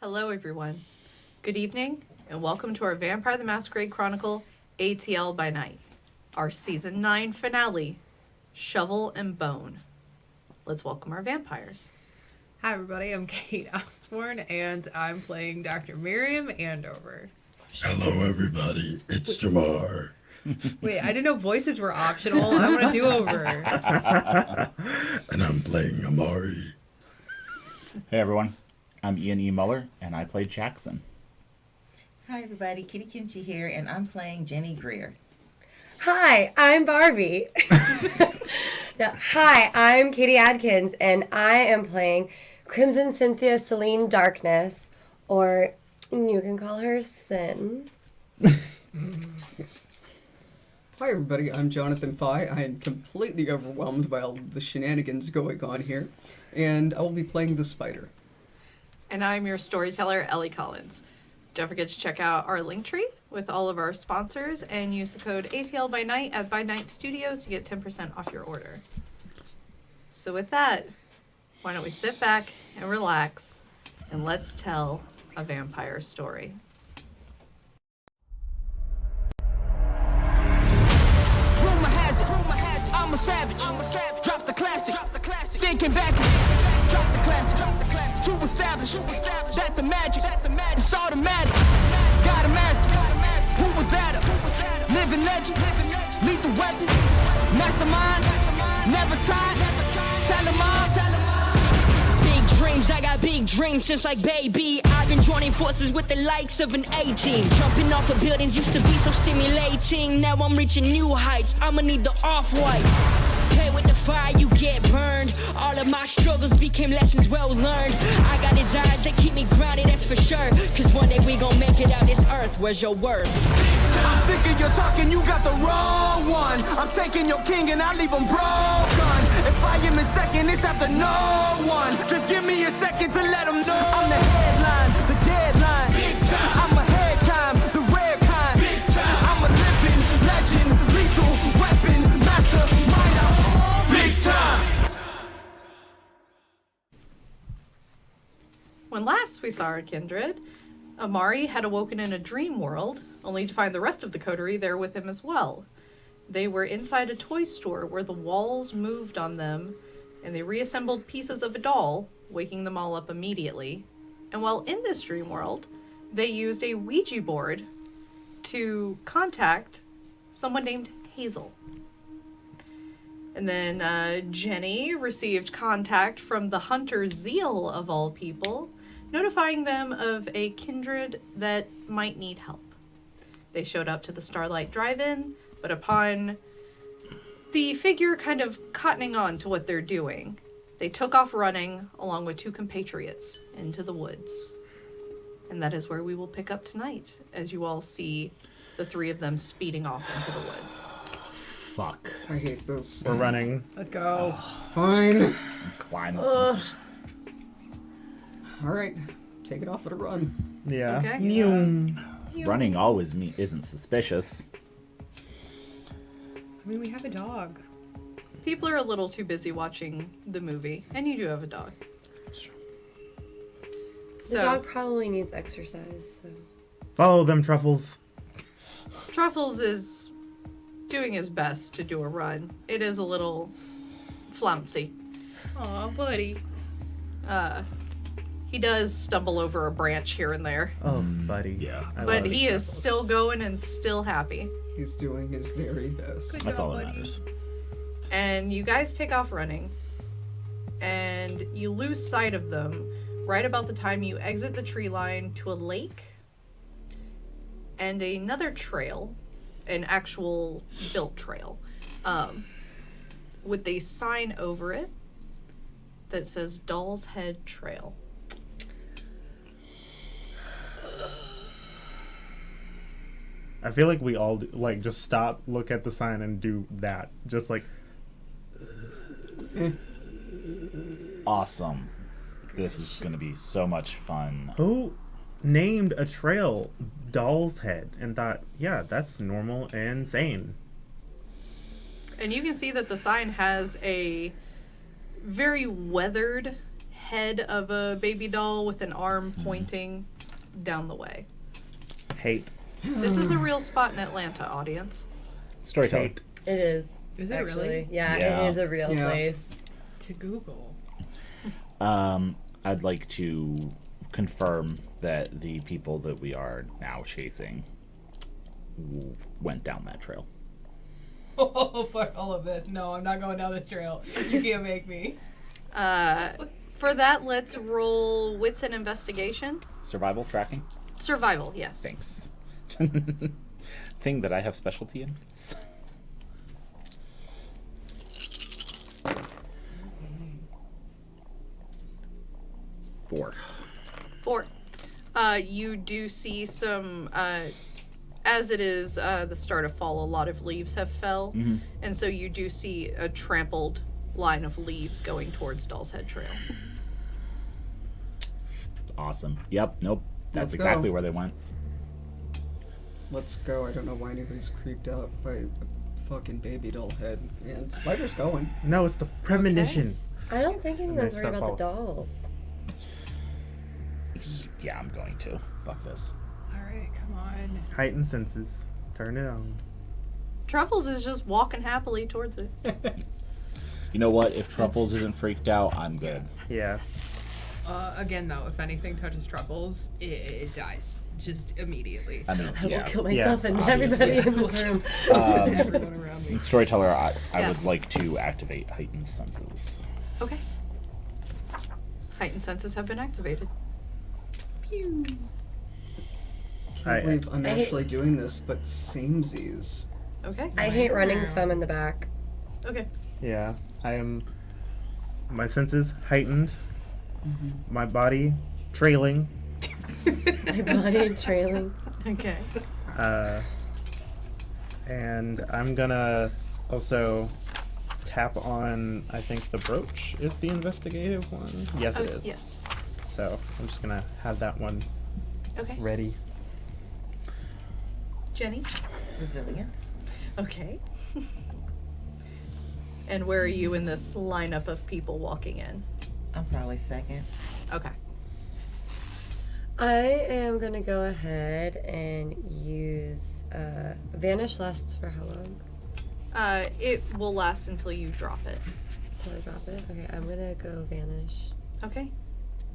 Hello, everyone. Good evening, and welcome to our Vampire the Masquerade Chronicle, ATL by Night. Our Season 9 finale, Shovel and Bone. Let's welcome our vampires. Hi, everybody. I'm Kate Osborn, and I'm playing Dr. Miriam Andover. Hello, everybody. It's Jamar. Wait, I didn't know voices were optional. I want to do over. And I'm playing Amari. Hey everyone, I'm Ian E. Muller, and I play Jackson. Hi everybody, Kitty Kimchi here, and I'm playing Jenni Greer. Hi, I'm Barbie. Hi, I'm Katie Adkins, and I am playing Crimson Cynthia Celine Darkness, or you can call her Sin. Hi everybody, I'm Johnathan Phi. I am completely overwhelmed by all the shenanigans going on here, and I will be playing the Spider. And I'm your storyteller, Ellie Collins. Don't forget to check out our Linktree with all of our sponsors and use the code ATL by Night at By Night Studios to get 10% off your order. So with that, why don't we sit back and relax and let's tell a vampire story. I'm a savage, drop the classic, thinking back, drop the classic, to establish that the magic, it's automatic, got a mask, who was that up, living legend, lethal weapon, mastermind, never tried, tell them all, big dreams, I got big dreams since like baby, I've been joining forces with the likes of an A-team, jumping off of buildings used to be so stimulating, now I'm reaching new heights, I'ma need the off-white. Play with the fire, you get burned. All of my struggles became lessons well learned. I got desires that keep me grounded, that's for sure. Cause one day we gon' make it out this earth, where's your worth? I'm sick of your talking, you got the wrong one. I'm taking your king and I leave him broken. If I am in second, it's after no one. Just give me a second to let them know. I'm the headline, the deadline. I'm a head time, the rare kind. I'm a living legend, lethal weapon, mastermind. Big time. When last we saw our kindred, Amari had awoken in a dream world, only to find the rest of the coterie there with him as well. They were inside a toy store where the walls moved on them, and they reassembled pieces of a doll, waking them all up immediately. And while in this dream world, they used a Ouija board to contact someone named Hazel. And then Jenni received contact from the hunter Zeal, of all people, notifying them of a kindred that might need help. They showed up to the Starlight Drive-In, but upon the figure kind of cottoning on to what they're doing, they took off running along with two compatriots into the woods. And that is where we will pick up tonight, as you all see the three of them speeding off into the woods. Fuck. I hate this. We're running. Let's go. Fine. Climb. Alright, take it off at a run. Yeah. Okay. Running always isn't suspicious. I mean, we have a dog. People are a little too busy watching the movie, and you do have a dog. The dog probably needs exercise, so. Follow them, Truffles. Truffles is doing his best to do a run. It is a little flouncy. Aw, buddy. He does stumble over a branch here and there, Oh, buddy. Yeah. but he is still going and still happy. He's doing his very best. That's all that matters. And you guys take off running, and you lose sight of them right about the time you exit the tree line to a lake and another trail, an actual built trail, with a sign over it that says Doll's Head Trail. I feel like we all just stop, look at the sign, and do that. Just like. Awesome. This is gonna be so much fun. Who named a trail Doll's Head and thought, yeah, that's normal and sane? And you can see that the sign has a very weathered head of a baby doll with an arm pointing down the way. Hate. This is a real spot in Atlanta, audience. Storyteller. Hate. It is. Is it actually. really? Yeah, Yeah. it is a real Yeah. place. To Google. I'd like to confirm that the people that we are now chasing went down that trail. Oh, for all of this. No, I'm not going down this trail. You can't make me. For that, let's roll wits and investigation. Survival tracking? Survival, yes. Thanks. Thing that I have specialty in. 4. 4. You do see some, as it is the start of fall, a lot of leaves have fell. And so you do see a trampled line of leaves going towards Doll's Head Trail. Awesome. Yep. Nope. That's Let's go. exactly where they went. Let's go. I don't know why anybody's creeped out by a fucking baby doll head. And Spider's going. No, it's the premonition. I don't think anyone's Messed worried up about the all. dolls. Yeah, I'm going to. Fuck this. Alright, come on. Heightened senses. Turn it on. Truffles is just walking happily towards it. You know what? If Truffles isn't freaked out, I'm good. Yeah. Again, though, if anything touches Truffles, it dies. Just immediately. I mean, I will yeah. kill myself and obviously. everybody in this room. Everyone around me. Storyteller, I Yes. would like to activate heightened senses. Okay. Heightened senses have been activated. Pew. Can't believe I'm I hate- actually doing this, but samesies. Okay. I hate running, so I'm in the back. Okay. Yeah. I am. My senses heightened. My body trailing. My body trailing. Okay. And I'm gonna also tap on, I think the brooch is the investigative one. Yes, it is. Yes. So I'm just gonna have that one Okay. ready. Jenni? Resilience. Okay. And where are you in this lineup of people walking in? I'm probably second. Okay. I am gonna go ahead and use Vanish lasts for how long? It will last until you drop it. Till I drop it? Okay, I'm gonna go Vanish. Okay.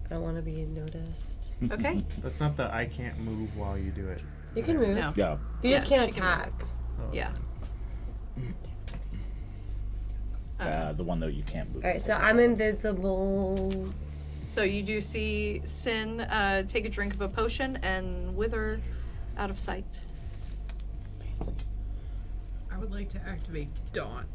I don't want to be noticed. Okay. That's not the I can't move while you do it. You can move. No. Yeah. You just Yeah, can't she can attack. Oh, Yeah. The one that you can't move. Alright, is so heightened I'm senses. invisible. So you do see Sin take a drink of a potion and wither out of sight. Fancy. I would like to activate Dawn.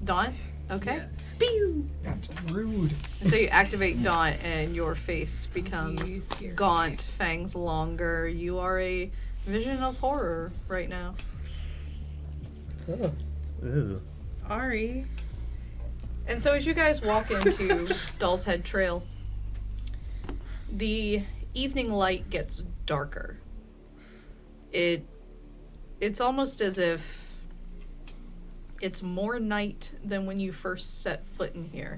Daunt? Okay. Yeah. Pew! That's rude. And so you activate Daunt and your face becomes scary. gaunt, fangs longer. You are a vision of horror right now. Ew. Sorry. And so as you guys walk into Doll's Head Trail, the evening light gets darker. It's almost as if it's more night than when you first set foot in here.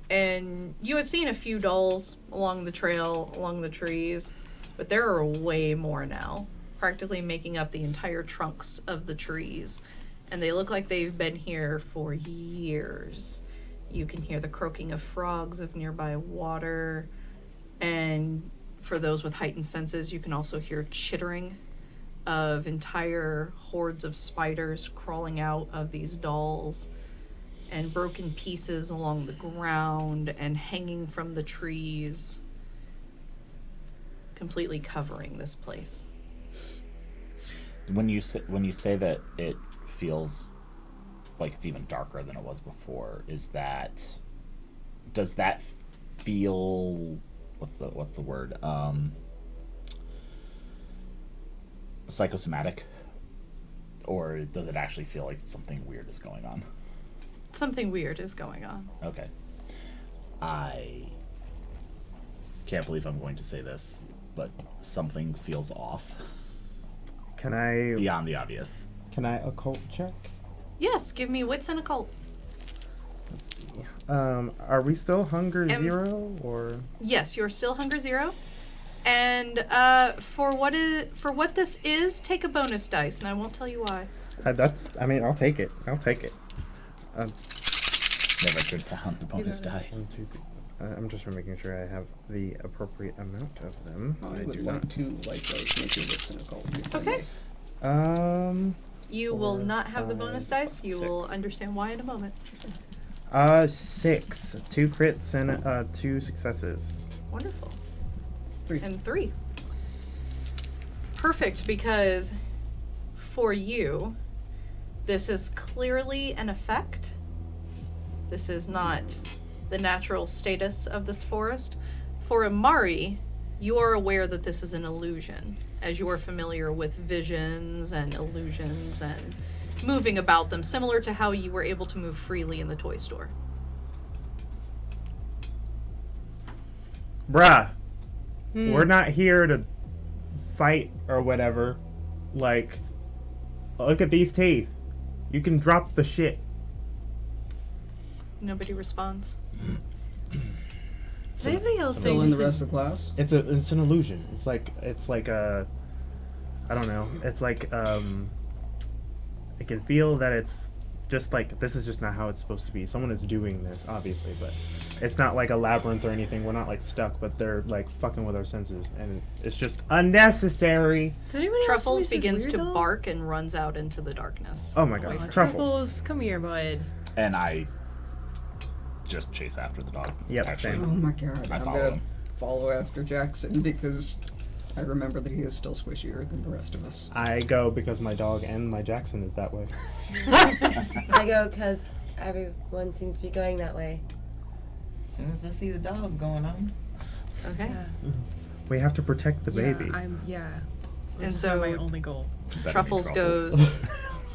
And you had seen a few dolls along the trail, along the trees, but there are way more now, practically making up the entire trunks of the trees. And they look like they've been here for years. You can hear the croaking of frogs of nearby water. And for those with heightened senses, you can also hear chittering of entire hordes of spiders crawling out of these dolls, and broken pieces along the ground and hanging from the trees, completely covering this place. When you say that it feels like it's even darker than it was before, does that feel what's the word, psychosomatic, or does it actually feel like something weird is going on? Something weird is going on. Okay. I can't believe I'm going to say this, but something feels off Can I beyond the obvious. occult check? Yes, give me wits and occult. Let's see. Are we still hunger 0 or? Yes, you're still hunger 0. And for what this is, take a bonus dice, and I won't tell you why. I mean, I'll take it. Never good to hunt the bonus die. 1, 2, 3. I'm just making sure I have the appropriate amount of them. I would like to make your wits in a cult. Okay. You will 4, not have the 5, bonus dice. You 6. will understand why in a moment. 6. 2 crits and 2 successes. Wonderful. 3. And 3. Perfect, because for you, this is clearly an effect. This is not the natural status of this forest. For Amari, you are aware that this is an illusion, as you are familiar with visions and illusions and moving about them, similar to how you were able to move freely in the toy store. Bruh, we're not here to fight or whatever. Like, look at these teeth. You can drop the shit. Nobody responds. Does anybody else Still think in the this rest is... of the class? It's an illusion. It's like a, I don't know. It's like I can feel that it's just like, this is just not how it's supposed to be. Someone is doing this, obviously, but it's not like a labyrinth or anything. We're not like stuck, but they're like fucking with our senses, and it's just unnecessary. Does anybody else Truffles think this is begins weird, to though? bark and runs out into the darkness. Oh my Away god, from Truffles. Come here, bud. And I just chase after the dog. Yep, Actually, same. Oh my god. I I'm follow gonna him. follow after Jackson because I remember that he is still squishier than the rest of us. I go because my dog and my Jackson is that way. I go because everyone seems to be going that way. As soon as I see the dog going on. Okay. We have to protect the baby. This is so- my only goal. Better be Truffles goes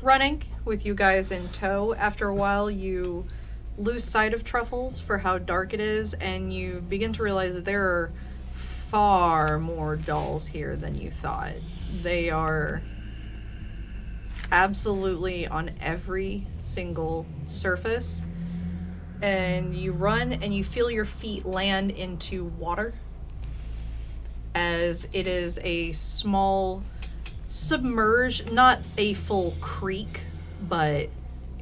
running with you guys in tow. After a while, you lose sight of Truffles for how dark it is, and you begin to realize that there are far more dolls here than you thought. They are absolutely on every single surface. And you run and you feel your feet land into water, as it is a small submerged, not a full creek, but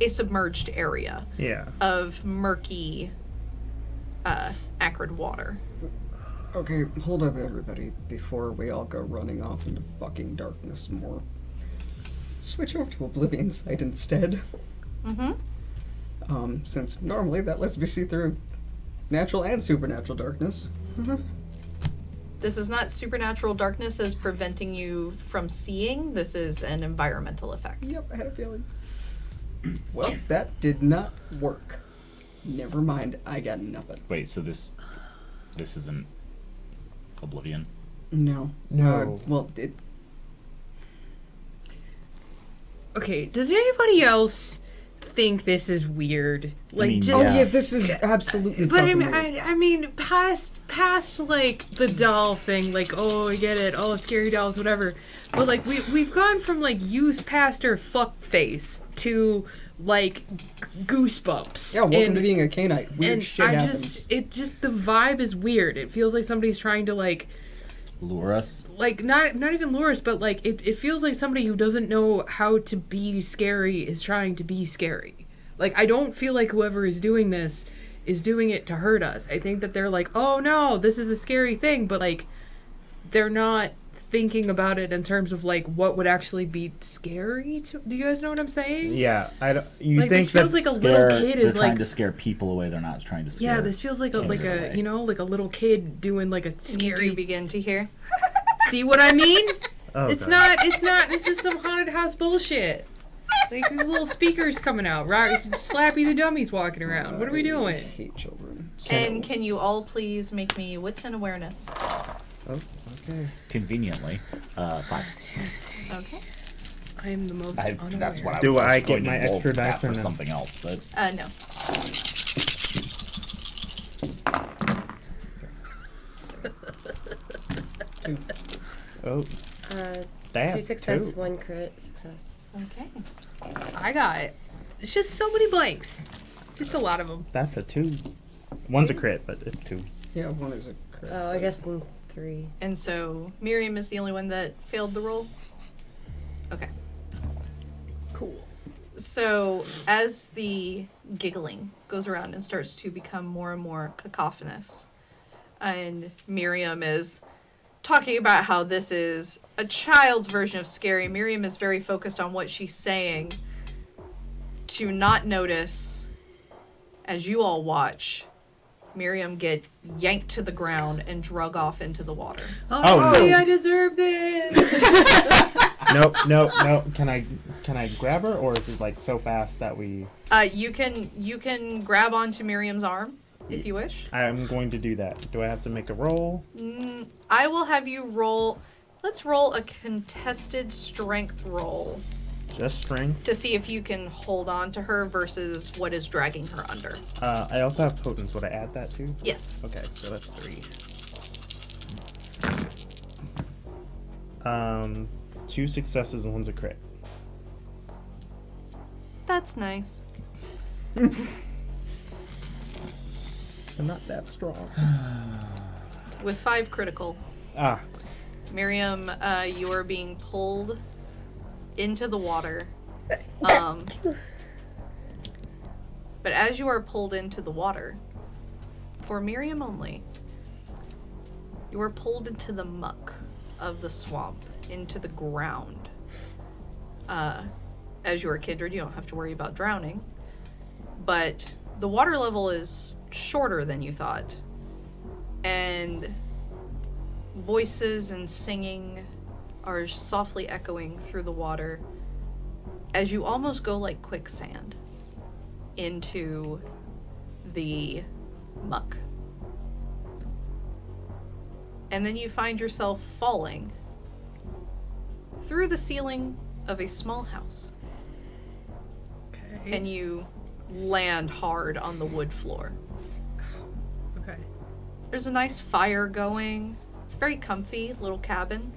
a submerged area Yeah. of murky, acrid water. Okay, hold up everybody before we all go running off into fucking darkness more. Switch over to Oblivion Sight instead. Mm-hmm. Since normally that lets me see through natural and supernatural darkness. This is not supernatural darkness as preventing you from seeing. This is an environmental effect. Yep, I had a feeling. Well, that did not work. Never mind, I got nothing. Wait, so this isn't Oblivion? No. No. Well, it... Okay, does anybody else think this is weird? Like, mean, just... Oh yeah, this is absolutely But fucking I mean, weird. I mean, past like the doll thing, like, oh, I get it, all scary dolls, whatever. But like we've gone from like youth pastor fuckface to like goosebumps. Yeah, welcome and, to being a canite. Weird and shit I happens. just the vibe is weird. It feels like somebody's trying to like Lure us? like not even lure us, but like it feels like somebody who doesn't know how to be scary is trying to be scary. Like, I don't feel like whoever is doing this is doing it to hurt us. I think that they're like, oh no, this is a scary thing, but like they're not thinking about it in terms of like what would actually be scary to, do you guys know what I'm saying? Yeah, I don't. You Like, think this feels that like a little kid They're is trying like to scare people away. They're not trying to scare. yeah, this feels like a kids like a away. you know, like a little kid doing like a And you scary do begin to hear. see what I mean? Oh, It's God. not, this is some haunted house bullshit. Like, these little speakers coming out, right? Slappy the dummies walking around. What are we I doing? hate children. And can you all please make me wits and awareness? Oh, okay. Conveniently, 5. Okay. I am the most unaware. That's what I Do was I going get to my roll extra that dice or for no? something else, but No. Oh, Uh, damn. 2 success, two. 1 crit success. Okay. I got it. It's just so many blanks. Just a lot of them. That's a 2. One's a crit, but it's 2. Yeah, one is a crit. Oh, I guess then 3. And so Miriam is the only one that failed the roll? Okay. Cool. So as the giggling goes around and starts to become more and more cacophonous, and Miriam is talking about how this is a child's version of scary, Miriam is very focused on what she's saying to not notice, as you all watch, Miriam get yanked to the ground and drug off into the water. Oh, see, no. I deserve this. Nope. Can I grab her, or is it like so fast that we? You can grab onto Miriam's arm if you wish. I'm going to do that. Do I have to make a roll? I will have you roll. Let's roll a contested strength roll Just strength. to see if you can hold on to her versus what is dragging her under. I also have potence. Would I add that too? Yes. Okay, so that's 3. 2 successes and 1's a crit. That's nice. I'm not that strong. With 5 critical, Ah, Miriam, you are being pulled into the water. But as you are pulled into the water, for Miriam only, you are pulled into the muck of the swamp, into the ground. As you are Kindred, you don't have to worry about drowning. But the water level is shorter than you thought. And voices and singing are softly echoing through the water as you almost go like quicksand into the muck. And then you find yourself falling through the ceiling of a small house. Okay. And you land hard on the wood floor. Okay. There's a nice fire going. It's very comfy, little cabin.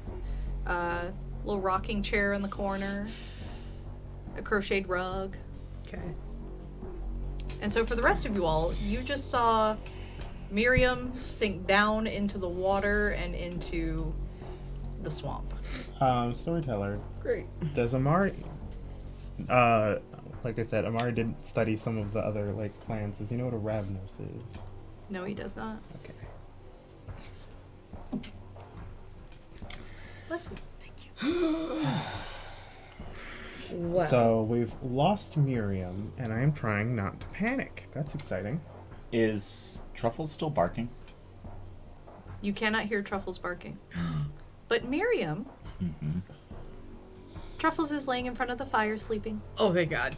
Little rocking chair in the corner. A crocheted rug. Okay. And so for the rest of you all, you just saw Miriam sink down into the water and into the swamp. Storyteller. Great. Does Amari? Like I said, Amari didn't study some of the other like plans. Does he know what a Ravnos is? No, he does not. Okay. Bless you. Wow. So we've lost Miriam, and I am trying not to panic. That's exciting. Is Truffles still barking? You cannot hear Truffles barking. But Miriam, Truffles is laying in front of the fire sleeping. Oh, thank God.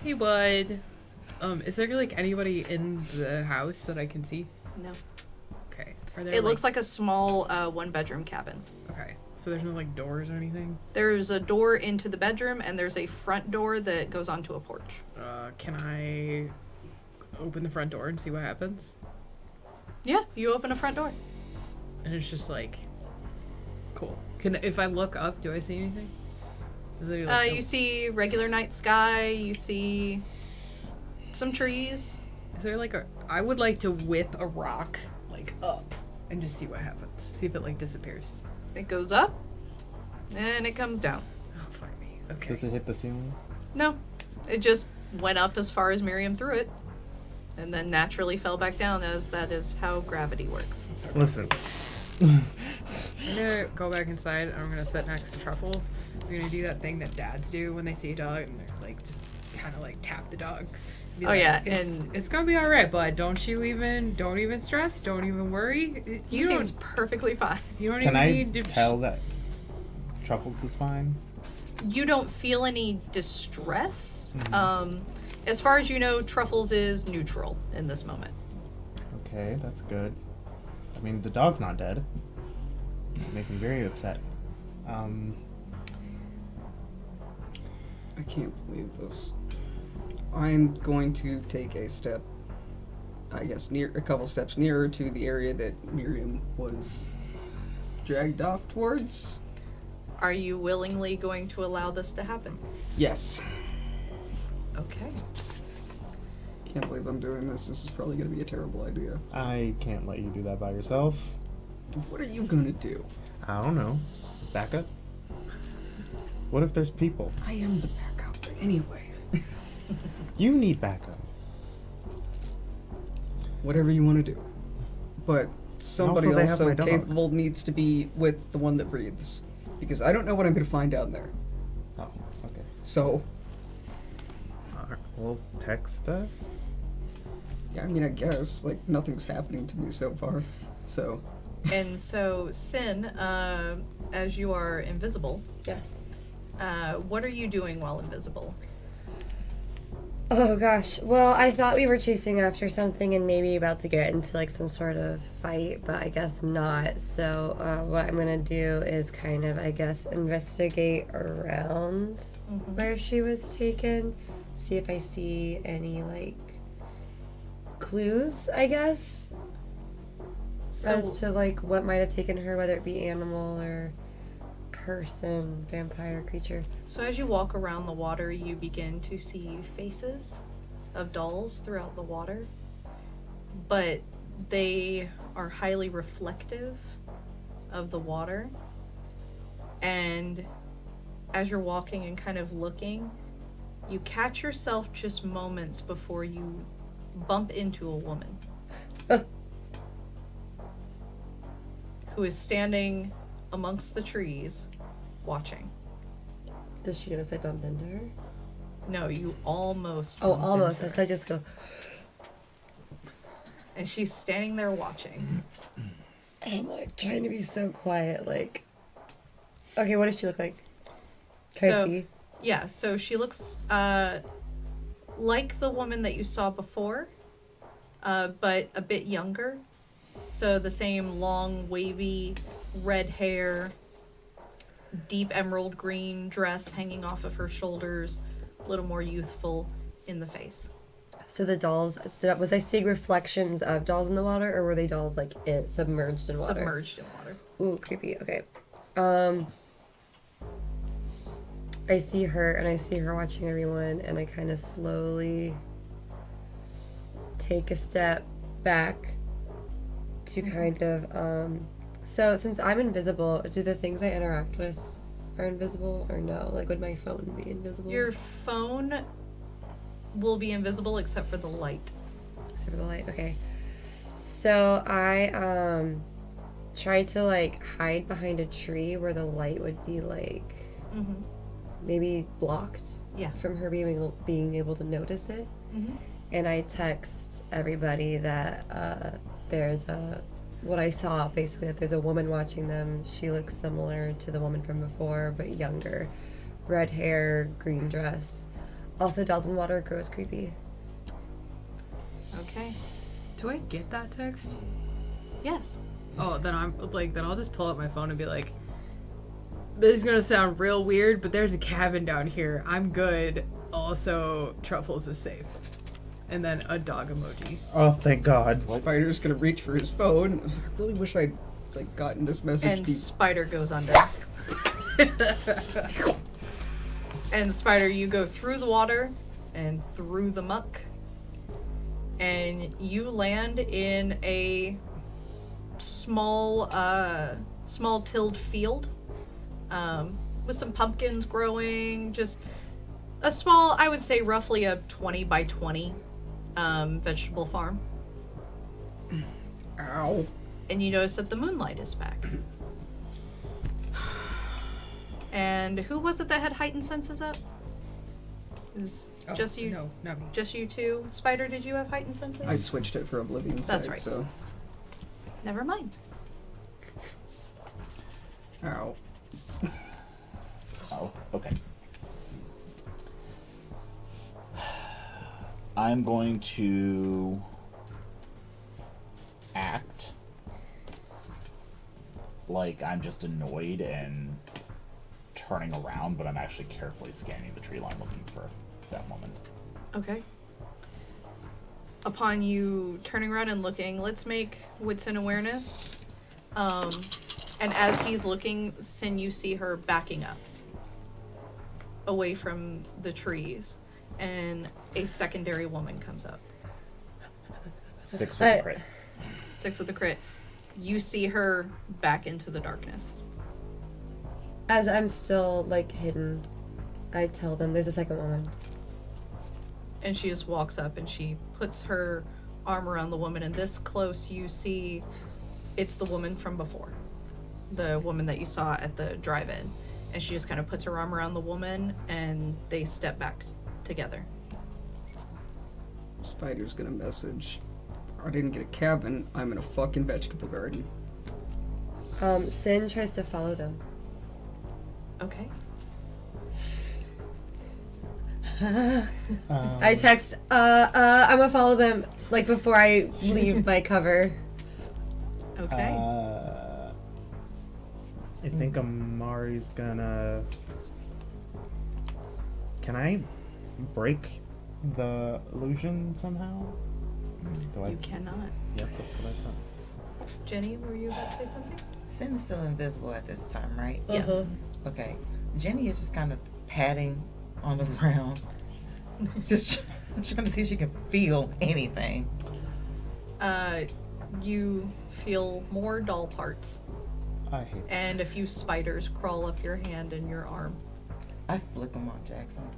Hey, bud. Is there like anybody in the house that I can see? No. Okay. Are there? It looks like a small one-bedroom cabin. Okay. So there's no like doors or anything. There's a door into the bedroom, and there's a front door that goes onto a porch. Can I open the front door and see what happens? Yeah, you open a front door. And it's just like, cool. If I look up, do I see anything? Is there, like, You see regular night sky. You see some trees. Is there like I would like to whip a rock like up and just see what happens. See if it like disappears. It goes up, and it comes down. Oh, fuck me. Okay. Does it hit the ceiling? No, it just went up as far as Miriam threw it, and then naturally fell back down, as that is how gravity works. Listen. I'm gonna go back inside. I'm gonna sit next to Truffles. We're gonna do that thing that dads do when they see a dog and they're like just kind of like tap the dog. Be Oh, like, yeah, and it's gonna be all right, bud. Don't even stress. Don't even worry. He seems perfectly fine. You don't Can even I need to tell that Truffles is fine? You don't feel any distress. As far as you know, Truffles is neutral in this moment. Okay, that's good. I mean, the dog's not dead. It's making me very upset. I can't believe this. I'm going to take a step, I guess, a couple steps nearer to the area that Miriam was dragged off towards. Are you willingly going to allow this to happen? Yes. Okay. Can't believe I'm doing this. This is probably going to be a terrible idea. I can't let you do that by yourself. What are you going to do? I don't know. Backup? What if there's people? I am the backup anyway. You need backup. Whatever you want to do. But somebody Also, they have also my dog. capable needs to be with the one that breathes. Because I don't know what I'm going to find down there. Oh, okay. So, Alright, well, text us? yeah, I mean, I guess. Like, nothing's happening to me so far. So, And so, Sin, as you are invisible, Yes. what are you doing while invisible? Oh gosh. Well, I thought we were chasing after something and maybe about to get into like some sort of fight, but I guess not. So what I'm gonna do is kind of, I guess, investigate around where she was taken, see if I see any like clues, I guess, as to like what might have taken her, whether it be animal or person, vampire, creature. So as you walk around the water, you begin to see faces of dolls throughout the water, but they are highly reflective of the water. And as you're walking and kind of looking, you catch yourself just moments before you bump into a woman who is standing amongst the trees watching. Does she notice I bumped into her? No, you almost Oh, bumped almost. into So her. I just go, And she's standing there watching. and I'm like trying to be so quiet, like, okay, what does she look like? Can I see? Yeah, so she looks like the woman that you saw before, but a bit younger. So the same long, wavy, red hair, deep emerald green dress hanging off of her shoulders, a little more youthful in the face. So the dolls, was I seeing reflections of dolls in the water, or were they dolls like submerged in water? Submerged in water. Ooh, creepy. Okay. I see her, and I see her watching everyone, and I kind of slowly take a step back to kind of, so since I'm invisible, do the things I interact with are invisible, or no? Like, would my phone be invisible? Your phone will be invisible except for the light. Except for the light, okay. So I, try to, like, hide behind a tree where the light would be, like, maybe blocked from her being able to notice it. And I text everybody that there's what I saw, basically, that there's a woman watching them. She looks similar to the woman from before, but younger. Red hair, green dress. Also, dolls in water grows creepy. Okay. Do I get that text? Yes. Oh, then I'll just pull up my phone and be like, this is gonna sound real weird, but there's a cabin down here. I'm good. Also, Truffles is safe. And then a dog emoji. Oh, thank God. Spider's gonna reach for his phone. I really wish I'd like gotten this message. And Spider goes under. And Spider, you go through the water and through the muck, and you land in a small tilled field with some pumpkins growing. Just a small, I would say roughly a 20 by 20 vegetable farm. Ow. And you notice that the moonlight is back. And who was it that had heightened senses up? Is just you? No, not me. Just you two? Spider, did you have heightened senses? I switched it for Oblivion Sight, That's right. so. Never mind. Ow. Oh, okay. I'm going to act like I'm just annoyed and turning around, but I'm actually carefully scanning the tree line looking for that moment. Okay. Upon you turning around and looking, let's make wits and awareness. And as he's looking, Sin, you see her backing up away from the trees. and a secondary woman comes up. 6 with the crit. 6 with a crit. You see her back into the darkness. As I'm still, like, hidden, I tell them there's a second woman. And she just walks up and she puts her arm around the woman, and this close you see it's the woman from before. The woman that you saw at the drive-in. And she just kind of puts her arm around the woman and they step back together. Spider's gonna message. I didn't get a cabin. I'm in a fucking vegetable garden. Sin tries to follow them. Okay. I text, I'm gonna follow them, like, before I leave my cover. Okay. I think Amari's gonna... Can I break the illusion somehow? Do I? You cannot. Yep, that's what I thought. Jenny, were you about to say something? Sin is still invisible at this time, right? Yes. Okay. Jenny is just kind of patting on the ground. just trying to see if she can feel anything. You feel more doll parts. I hate And a few spiders crawl up your hand and your arm. I flick them on Jackson.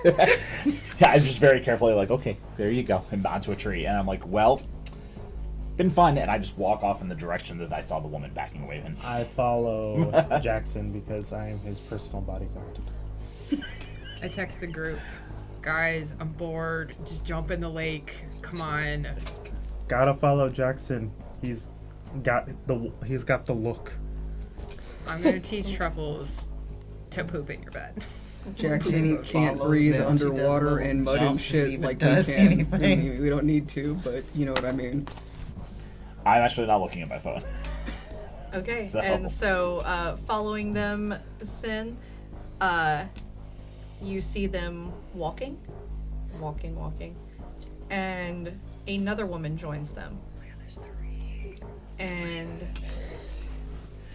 Yeah, I'm just very carefully like, okay, there you go, and onto a tree. And I'm like, well, been fun. And I just walk off in the direction that I saw the woman backing away in. I follow Jackson because I am his personal bodyguard. I text the group. Guys, I'm bored. Just jump in the lake. Come on. Gotta follow Jackson. He's got the look. I'm gonna teach Truffles to poop in your bed. Jackson can't Follows breathe them. She does underwater little and mud and jumps, see shit if it like we does can. anything. We don't need to, but you know what I mean. I'm actually not looking at my phone. Okay, So- and so following them, Sin, you see them walking, and another woman joins them. Oh my God, there's 3. And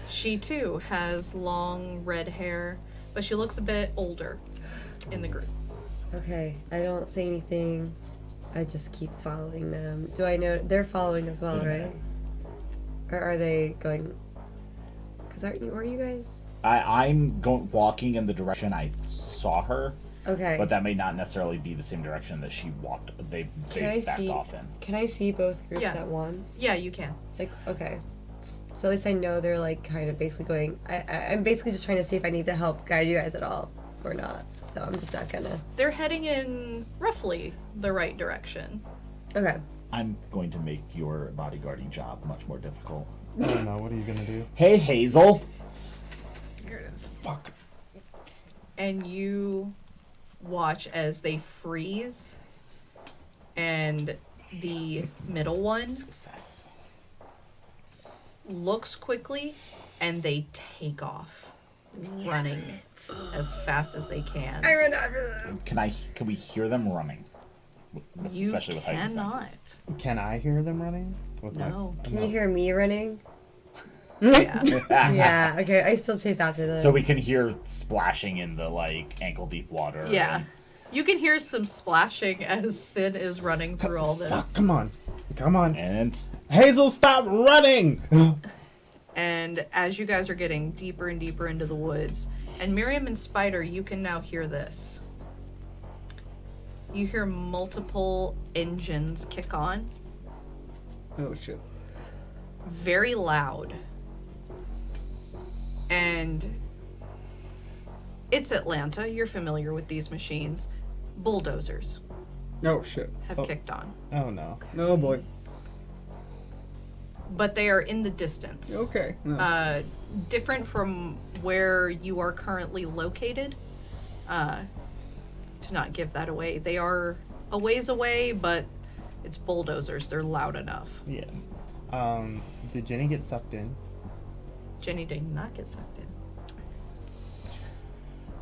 she too has long red hair, but she looks a bit older in the group. Okay, I don't say anything. I just keep following them. Do I know they're following as well, right? Or are they going? Because are you guys? I'm walking in the direction I saw her, Okay. but that may not necessarily be the same direction that she walked. They backed off in. Can I see both groups Yeah. at once? Yeah, you can. Like, okay. So at least I know they're, like, kind of basically going... I'm basically just trying to see if I need to help guide you guys at all or not. So I'm just not gonna... They're heading in roughly the right direction. Okay. I'm going to make your bodyguarding job much more difficult. I don't know. What are you gonna do? Hey, Hazel. Here it is. Fuck. And you watch as they freeze, and the middle one Success. looks quickly, and they take off, running as fast as they can. I run after them. Can we hear them running? You Especially with heightened cannot. senses. Can I hear them running? With No. Can you hear me running? Yeah. Yeah, okay. I still chase after them. So we can hear splashing in the ankle deep water. Yeah. and- You can hear some splashing as Sid is running through all this. Fuck! Come on! Come on! And Hazel, stop running! And as you guys are getting deeper and deeper into the woods, and Miriam and Spider, you can now hear this. You hear multiple engines kick on, Oh shit. very loud. And it's Atlanta, you're familiar with these machines. Bulldozers Oh shit. have kicked on. Oh no. Oh boy. But they are in the distance. Okay. No. Different from where you are currently located. To not give that away. They are a ways away, but it's bulldozers. They're loud enough. Yeah. Did Jenny get sucked in? Jenny did not get sucked in.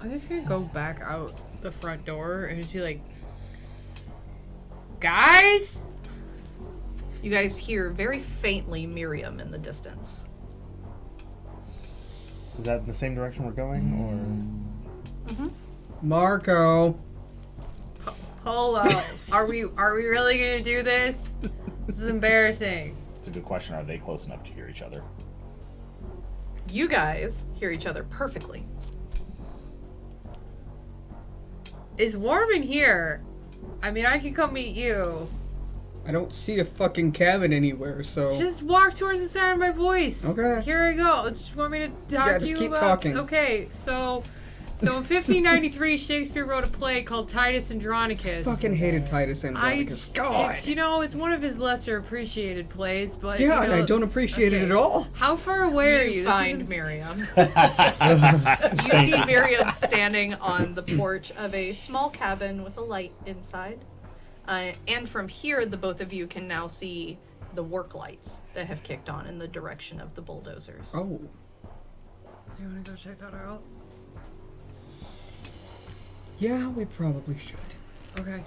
I'm just gonna go back out the front door and just be like, guys? You guys hear very faintly Miriam in the distance. Is that in the same direction we're going, Marco. Polo, are we really gonna do this? This is embarrassing. It's a good question. Are they close enough to hear each other? You guys hear each other perfectly. It's warm in here. I mean, I can come meet you. I don't see a fucking cabin anywhere, so... Just walk towards the sound of my voice. Okay. Here I go. Just want me to talk Yeah, to just you keep about... talking. Okay, so in 1593, Shakespeare wrote a play called Titus Andronicus. Fucking hated Titus Andronicus. God! It's one of his lesser appreciated plays, but Yeah, and I don't appreciate it at all. How far away are you? You This find isn't- Miriam. You see Miriam standing on the porch of a small cabin with a light inside. And from here, the both of you can now see the work lights that have kicked on in the direction of the bulldozers. Oh. You want to go check that out? Yeah, we probably should. Okay.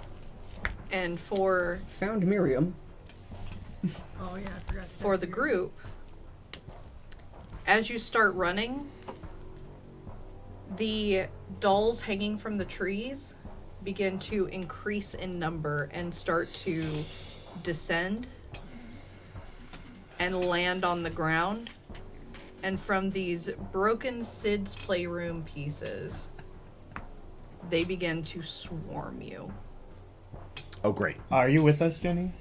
And for Found Miriam. Oh yeah, I forgot to for the group, as you start running, the dolls hanging from the trees begin to increase in number and start to descend and land on the ground. And from these broken Sid's playroom pieces, they begin to swarm you. Oh, great. Are you with us, Jenny?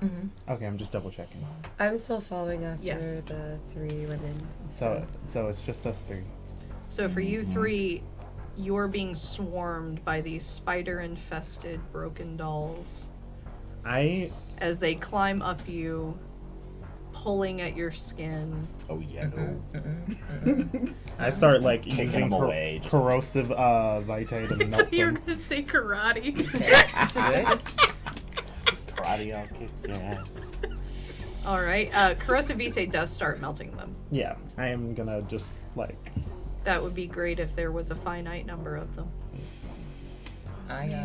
Mm-hmm. Okay, I'm just double checking. I'm still following after Yes. the 3 women. So it's just us three. So for you three, you're being swarmed by these spider-infested broken dolls as they climb up you, pulling at your skin. Oh, yeah. No. I start like Kicking using them away, just- corrosive vitae to melt You're them. gonna say karate. Karate, I'll kick your ass. All right. Corrosive Vitae does start melting them. Yeah, I am gonna just like. That would be great if there was a finite number of them. I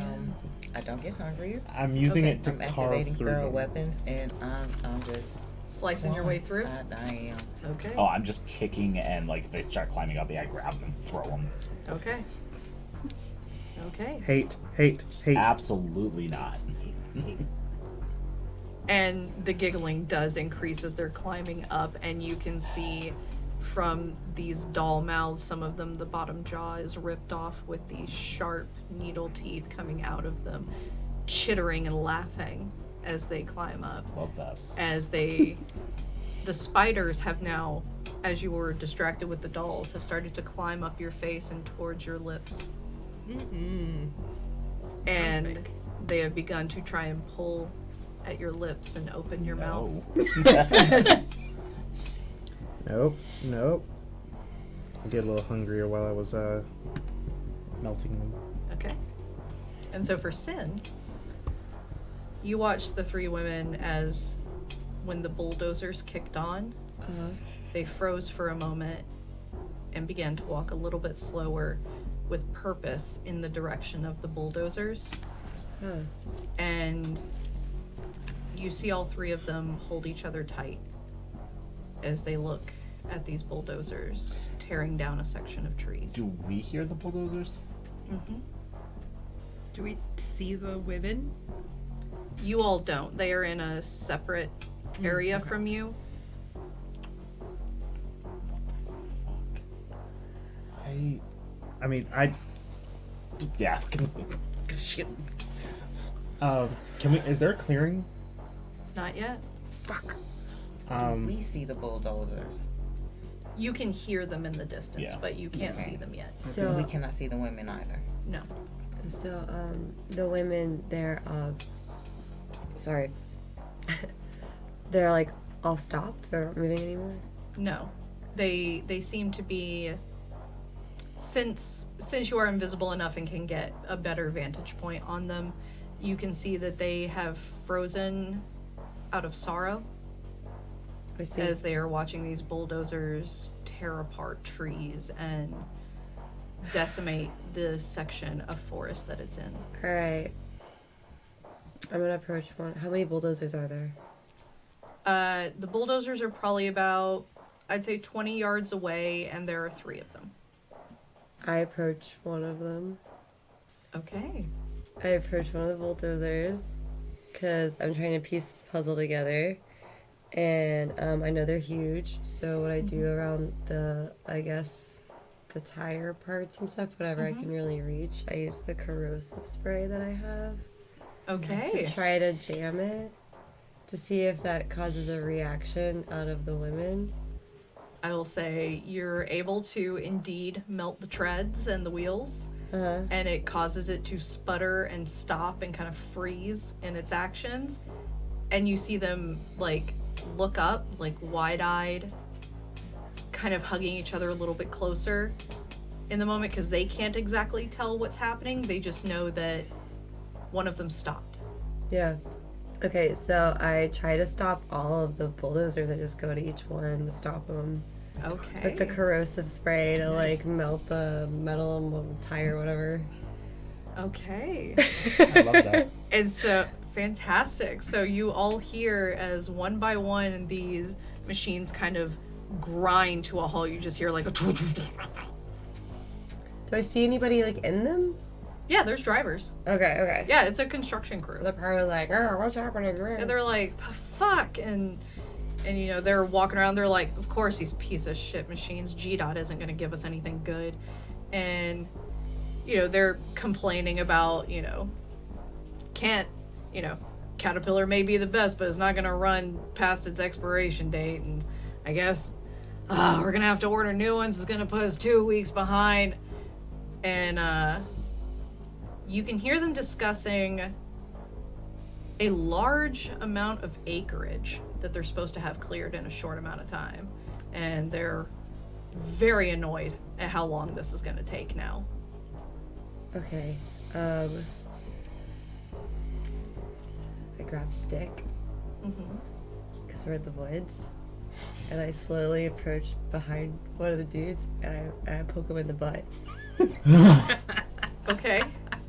don't get hungry. I'm using Okay. it to I'm carve activating through feral them. weapons, and I'm just Slicing your way through? I am. Okay. Oh, I'm just kicking, and like if they start climbing up, I grab them and throw them. Okay. Okay. Hate. Absolutely not. And the giggling does increase as they're climbing up, and you can see from these doll mouths, some of them, the bottom jaw is ripped off with these sharp needle teeth coming out of them, chittering and laughing as they climb up. Love that. As the spiders have now, as you were distracted with the dolls, have started to climb up your face and towards your lips. And they have begun to try and pull at your lips and open your mouth. Nope. I get a little hungrier while I was melting them. Okay. And so for Sin, you watched the 3 women as when the bulldozers kicked on, they froze for a moment and began to walk a little bit slower with purpose in the direction of the bulldozers. And you see all 3 of them hold each other tight as they look at these bulldozers tearing down a section of trees. Do we hear the bulldozers? Mm-hmm. Do we see the women? You all don't. They are in a separate area from you. I mean, I. Yeah. Shit. Can we? Is there a clearing? Not yet. Fuck. Do we see the bulldozers? You can hear them in the distance, Yeah. but you can't Okay. see them yet. So We cannot see the women either. No. So, the women, they're, sorry. They're, like, all stopped? They're not moving anymore? No. They seem to be, since you are invisible enough and can get a better vantage point on them, you can see that they have frozen out of sorrow I see. as they are watching these bulldozers tear apart trees and decimate the section of forest that it's in. Alright. I'm gonna approach one. How many bulldozers are there? The bulldozers are probably about, I'd say 20 yards away, and there are 3 of them. I approach one of them. Okay. I approach one of the bulldozers because I'm trying to piece this puzzle together. And I know they're huge, so what I do around the tire parts and stuff, whatever I can really reach, I use the corrosive spray that I have Okay. to try to jam it to see if that causes a reaction out of the women. I will say you're able to indeed melt the treads and the wheels, and it causes it to sputter and stop and kind of freeze in its actions. And you see them, like, look up, like, wide-eyed, kind of hugging each other a little bit closer in the moment, because they can't exactly tell what's happening. They just know that one of them stopped. Yeah. Okay, so I try to stop all of the bulldozers. I just go to each one to stop them. Okay. With the corrosive spray to, like, melt the metal tire, whatever. Okay. I love that. And so, fantastic. So you all hear as one by one these machines kind of grind to a halt. You just hear like a... Do I see anybody, like, in them? Yeah, there's drivers. Okay. Yeah, it's a construction crew. So they're probably like, oh, what's happening here? And they're like, the fuck? And you know, they're walking around, they're like, of course these piece of shit machines, GDOT isn't going to give us anything good. And, you know, they're complaining about, you know, Caterpillar may be the best, but it's not going to run past its expiration date. And I guess we're going to have to order new ones. It's going to put us 2 weeks behind. And you can hear them discussing a large amount of acreage that they're supposed to have cleared in a short amount of time. And they're very annoyed at how long this is going to take now. Okay. I grab stick. Because we're at the woods. And I slowly approach behind one of the dudes and I poke him in the butt. Okay.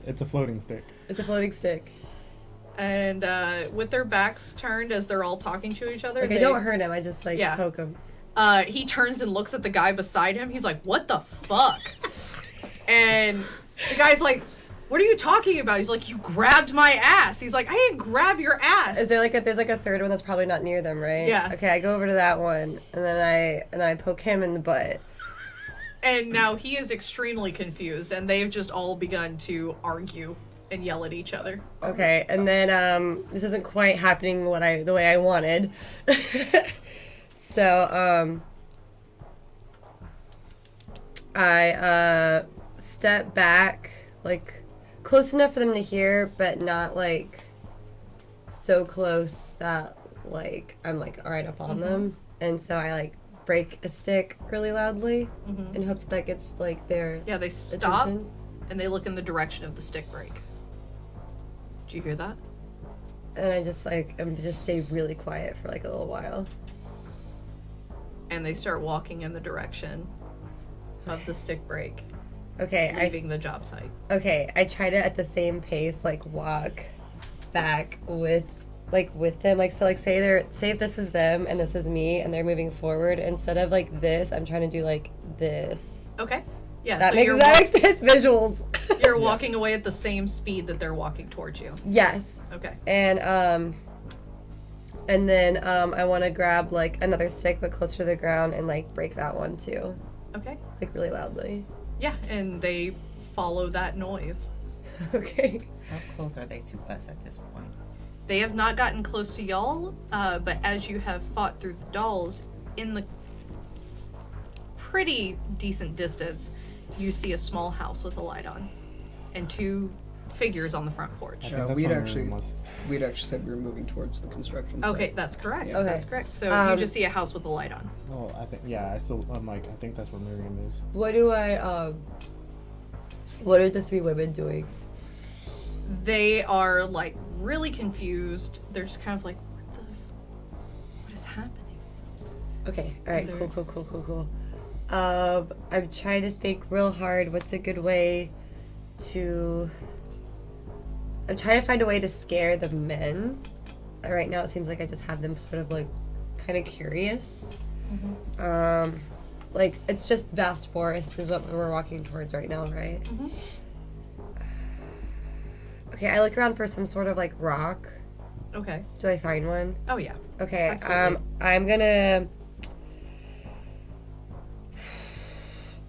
It's a floating stick. It's a floating stick. And with their backs turned as they're all talking to each other. Okay, don't hurt him. I just, like, poke him. He turns and looks at the guy beside him. He's like, what the fuck? And the guy's like, what are you talking about? He's like, you grabbed my ass. He's like, I didn't grab your ass. Is there like there's like a third one that's probably not near them, right? Yeah. Okay, I go over to that one and then I poke him in the butt. And now he is extremely confused, and they've just all begun to argue and yell at each other. Okay, and then this isn't quite happening the way I wanted. So I step back, like, close enough for them to hear, but not, like, so close that, like, I'm, like, right up on them. And so I, like, break a stick really loudly and hope that gets, like, their Yeah, they stop, attention. and they look in the direction of the stick break. Do you hear that? And I just, like, I'm just stay really quiet for, like, a little while. And they start walking in the direction of the stick break, Okay, leaving the job site. Okay, I try to, at the same pace, like, walk back with them. Like, so, like, say if this is them and this is me and they're moving forward, instead of, like, this, I'm trying to do, like, this. Okay. Yeah, That so makes sense? Visuals. you're walking away at the same speed that they're walking towards you. Yes. Okay. And then I want to grab, like, another stick, but closer to the ground, and, like, break that one, too. Okay. Like, really loudly. Yeah, and they follow that noise. Okay. How close are they to us at this point? They have not gotten close to y'all, but as you have fought through the dolls, in the pretty decent distance, you see a small house with a light on, and two figures on the front porch. I think that's We'd what actually Miriam was. said we were moving towards the construction site. Okay, that's correct. Yeah. Okay. That's correct. So you just see a house with a light on. Oh, I think I think that's where Miriam is. What are the three women doing? They are, like, really confused. They're just kind of like, what is happening? Okay, alright, They're- cool. I'm trying to think real hard what's a good way to... I'm trying to find a way to scare the men. Right now it seems like I just have them sort of, like, kind of curious. like, it's just vast forest is what we're walking towards right now, right? Mhm. Okay, I look around for some sort of, like, rock. Okay. Do I find one? Oh, yeah. Okay, Absolutely. I'm gonna...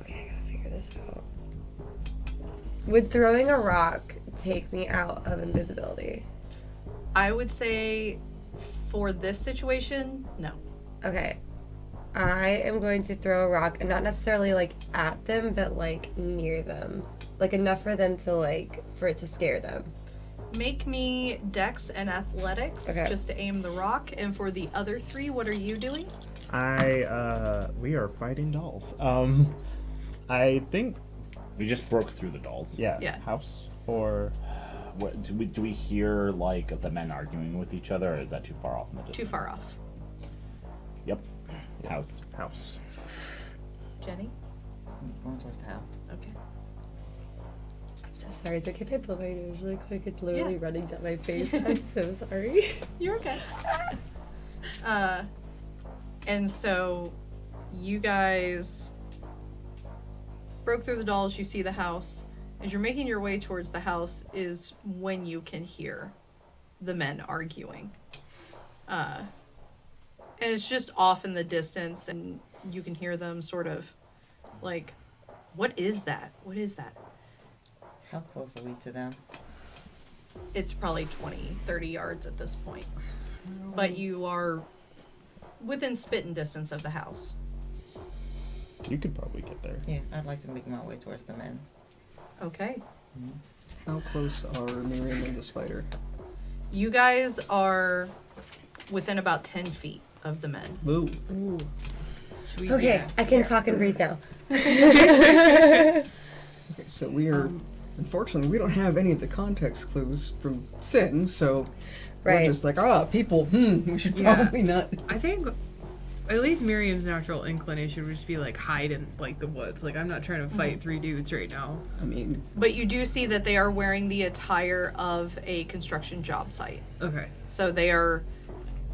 Okay, I gotta figure this out. Would throwing a rock take me out of invisibility? I would say for this situation, no. Okay. I am going to throw a rock, and not necessarily, like, at them, but, like, near them. Like, enough for them to, like, for it to scare them. Make me dex and athletics Okay. just to aim the rock. And for the other 3, what are you doing? We are fighting dolls. I think, We just broke through the dolls. yeah, Yeah. house or What, do we hear like the men arguing with each other, or is that too far off in the distance? Too far off. Yep. House. house. Jenny? I'm going towards the house. Okay. I'm so sorry. Is it okay if I blow my nose really quick? It's literally Yeah. running down my face. I'm so sorry. You're okay. And so you guys broke through the dolls, you see the house. As you're making your way towards the house is when you can hear the men arguing. And it's just off in the distance, and you can hear them sort of like, what is that? What is that? How close are we to them? It's probably 20, 30 yards at this point. But you are within spitting distance of the house. You could probably get there. Yeah, I'd like to make my way towards the men. Okay. How close are Miriam and the spider? You guys are within about 10 feet of the men. Boo. Ooh. Sweet. Okay, I can talk and breathe now. Okay, so we are. Unfortunately, we don't have any of the context clues from Sin, so we're Right. just like, people, we should Yeah. probably not. I think at least Miriam's natural inclination would just be like hide in like the woods. Like I'm not trying to fight 3 dudes right now. I mean, But you do see that they are wearing the attire of a construction job site. Okay. So they are,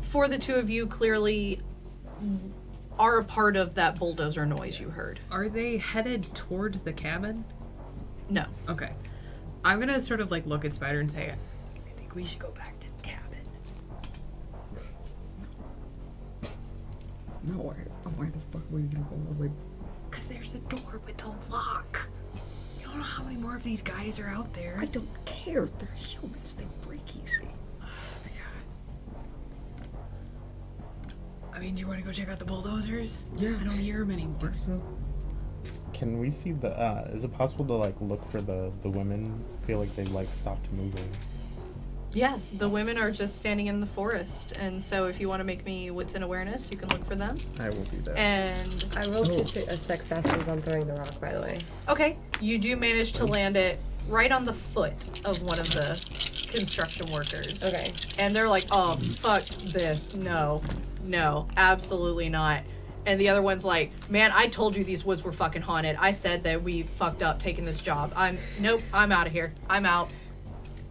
for the two of you, clearly are a part of that bulldozer noise you heard. Are they headed towards the cabin? No. Okay. I'm gonna sort of like look at Spider and say, I think we should go back to the cabin. no, why the fuck were you gonna go all the way? Cause there's a door with a lock. You don't know how many more of these guys are out there. I don't care. They're humans. They break easy. I mean, do you want to go check out the bulldozers? Yeah. I don't hear them anymore. Guess so. Can we see the? Is it possible to like look for the women? I feel like they like stopped moving. Yeah, the women are just standing in the forest. And so if you want to make me wits and awareness, you can look for them. I will do that. And I rolled 2 successes on throwing the rock, by the way. okay, you do manage to land it right on the foot of one of the construction workers. Okay. And they're like, oh, fuck this. No, absolutely not. And the other one's like, man, I told you these woods were fucking haunted. I said that we fucked up taking this job. Nope, I'm out of here. I'm out.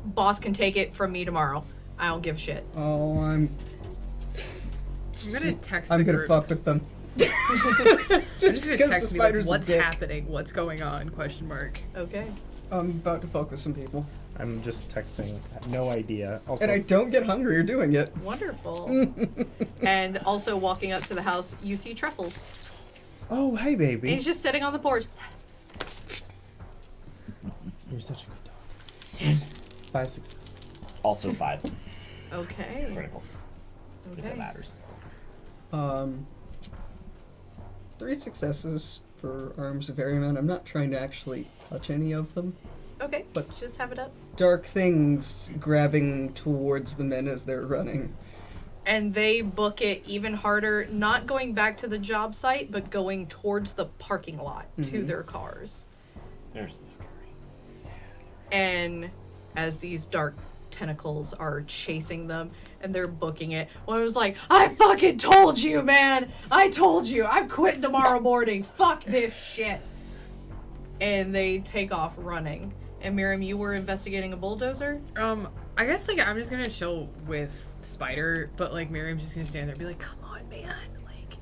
Boss can take it from me tomorrow. I don't give a shit. Oh, I'm gonna text the I'm gonna group. fuck with them. I'm just gonna because text the me like, spider's a what's dick. happening? What's going on? Question mark. Okay. I'm about to fuck with some people, I'm just texting. No idea. Also, and I don't get hungry or doing it. Wonderful. And also walking up to the house, you see Truffles. oh, hey, And baby. he's just sitting on the porch. You're such a good dog. 5 successes. Also 5. Okay. Criticals. If it Okay. matters. 3 successes for Arms of Ariman. I'm not trying to actually touch any of them. Okay. But- Just have it up. Dark things grabbing towards the men as they're running. And they book it even harder, not going back to the job site, but going towards the parking lot to their cars. There's the scary. And as these dark tentacles are chasing them and they're booking it, one was like, I fucking told you, man! I told you! I'm quitting tomorrow morning! Fuck this shit! And they take off running. And Miriam, you were investigating a bulldozer? I guess like I'm just gonna chill with Spider, but like Miriam's just gonna stand there and be like, come on, man, like.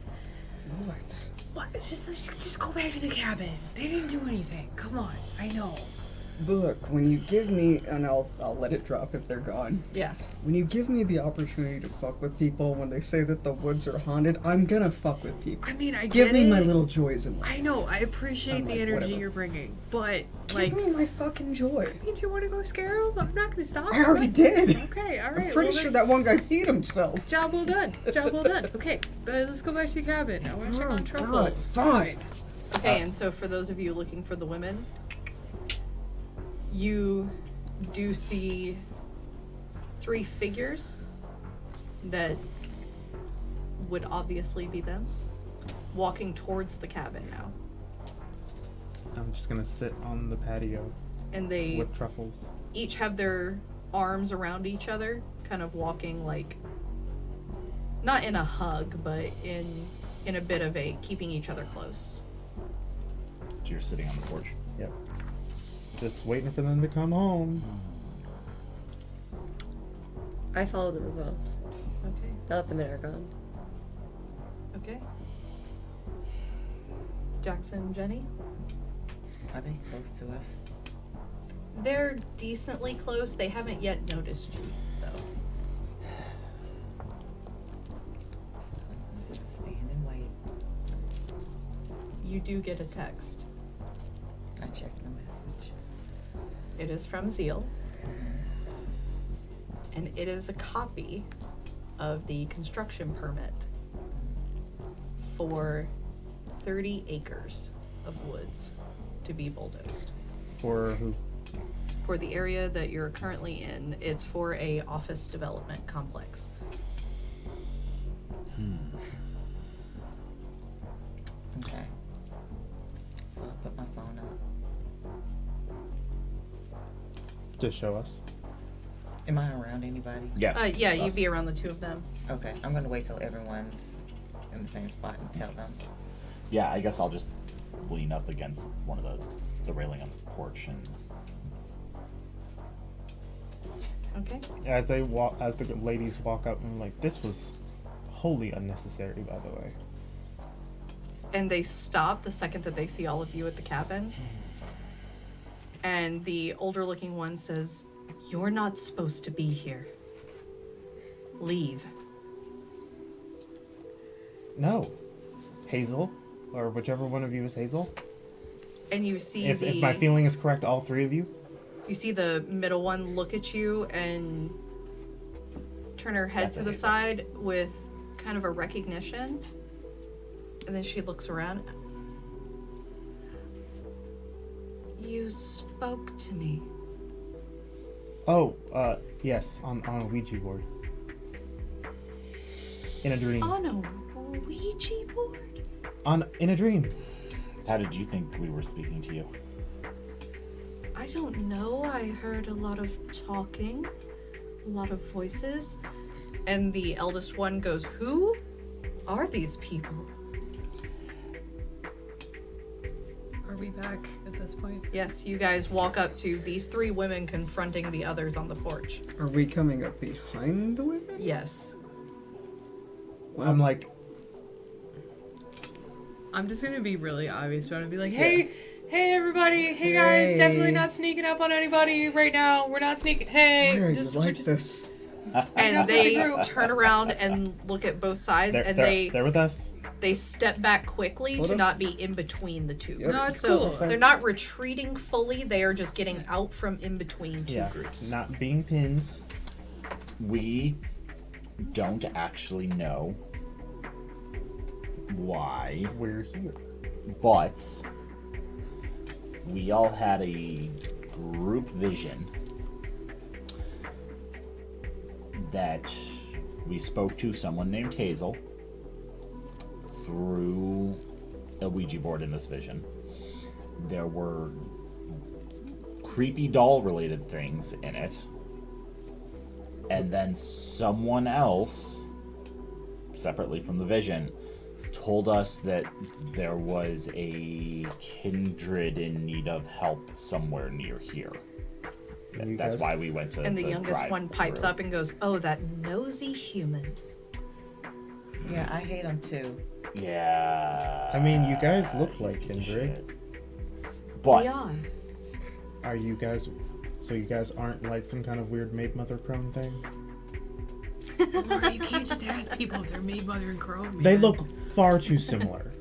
What? What? Just go back to the cabin. They didn't do anything. Come on. I know. Look, when you give me, and I'll let it drop if they're gone. Yeah. When you give me the opportunity to fuck with people, when they say that the woods are haunted, I'm gonna fuck with people. I mean, I Give get me it. my little joys in life. I know. I appreciate I'm the like, energy whatever. you're bringing, but Give me my fucking joy. do you want to go scare them? I'm not gonna stop. I already did. Okay. All right. I'm pretty well, sure then- that one guy peed himself. Job well done. Job well done. Okay, let's go back to the cabin. I want to check on God, truffles. fine. Okay, and so for those of you looking for the women, you do see 3 figures that would obviously be them walking towards the cabin now. I'm just gonna sit on the patio And they with truffles. each have their arms around each other, kind of walking like, not in a hug, but in a bit of a keeping each other close. You're sitting on the porch. Yep. Just waiting for them to come home. I follow them as well. Okay. Now that the men are gone. Okay. Jackson, Jenny? Are they close to us? They're decently close. They haven't yet noticed you, though. I'm just gonna stand and wait. You do get a text. I check the message. It is from Zeal. And it is a copy of the construction permit for 30 acres of woods to be bulldozed. For who? For the area that you're currently in, it's for a office development complex. Okay. So I put my phone up. Just show us. Am I around anybody? Yeah. Yeah, you'd us. be around the 2 of them. Okay, I'm gonna wait till everyone's in the same spot and tell them. Yeah, I guess I'll just lean up against one of the railing on the porch and Okay. As they walk, as the ladies walk up, I'm like, this was wholly unnecessary, by the way. And they stop the second that they see all of you at the cabin. And the older looking one says, "You're not supposed to be here. Leave." No, Hazel, or whichever one of you is Hazel. And you see If my feeling is correct, all 3 of you. you see the middle one look at you and turn her head That's to a the Hazel. side with kind of a recognition. And then she looks around. "You spoke to me." Oh, yes, on a Ouija board. In a dream. On a Ouija board? In a dream. how did you think we were speaking to you? I don't know. I heard a lot of talking, a lot of voices. And the eldest one goes, "Who are these people?" Are we back at this point? Yes, you guys walk up to these 3 women confronting the others on the porch. Are we coming up behind the women? Yes. I'm like, I'm just gonna be really obvious about it and be like, hey everybody, hey guys, definitely not sneaking up on anybody right now. We're not sneaking. Hey, Why are just you we're like just this? And they turn around and look at both sides, and they're with us. they step back quickly Hold to up. not be in between the 2 groups. No, it's so cool. they're not retreating fully, they are just getting out from in between 2 groups. Not being pinned. We don't actually know why, We're here. but we all had a group vision that we spoke to someone named Hazel through a Ouija board in this vision. There were creepy doll related things in it. And then someone else, separately from the vision, told us that there was a kindred in need of help somewhere near here. You That's guys- why we went to And the youngest one pipes drive-through. up and goes, "Oh, that nosy human." Yeah, I hate them too. Yeah. I mean, you guys look he's like a piece of kindred. shit. But We are. Are you guys? So you guys aren't like some kind of weird maid mother crone thing? Or you can't just ask people if they're maid mother and crone. Man. They look far too similar.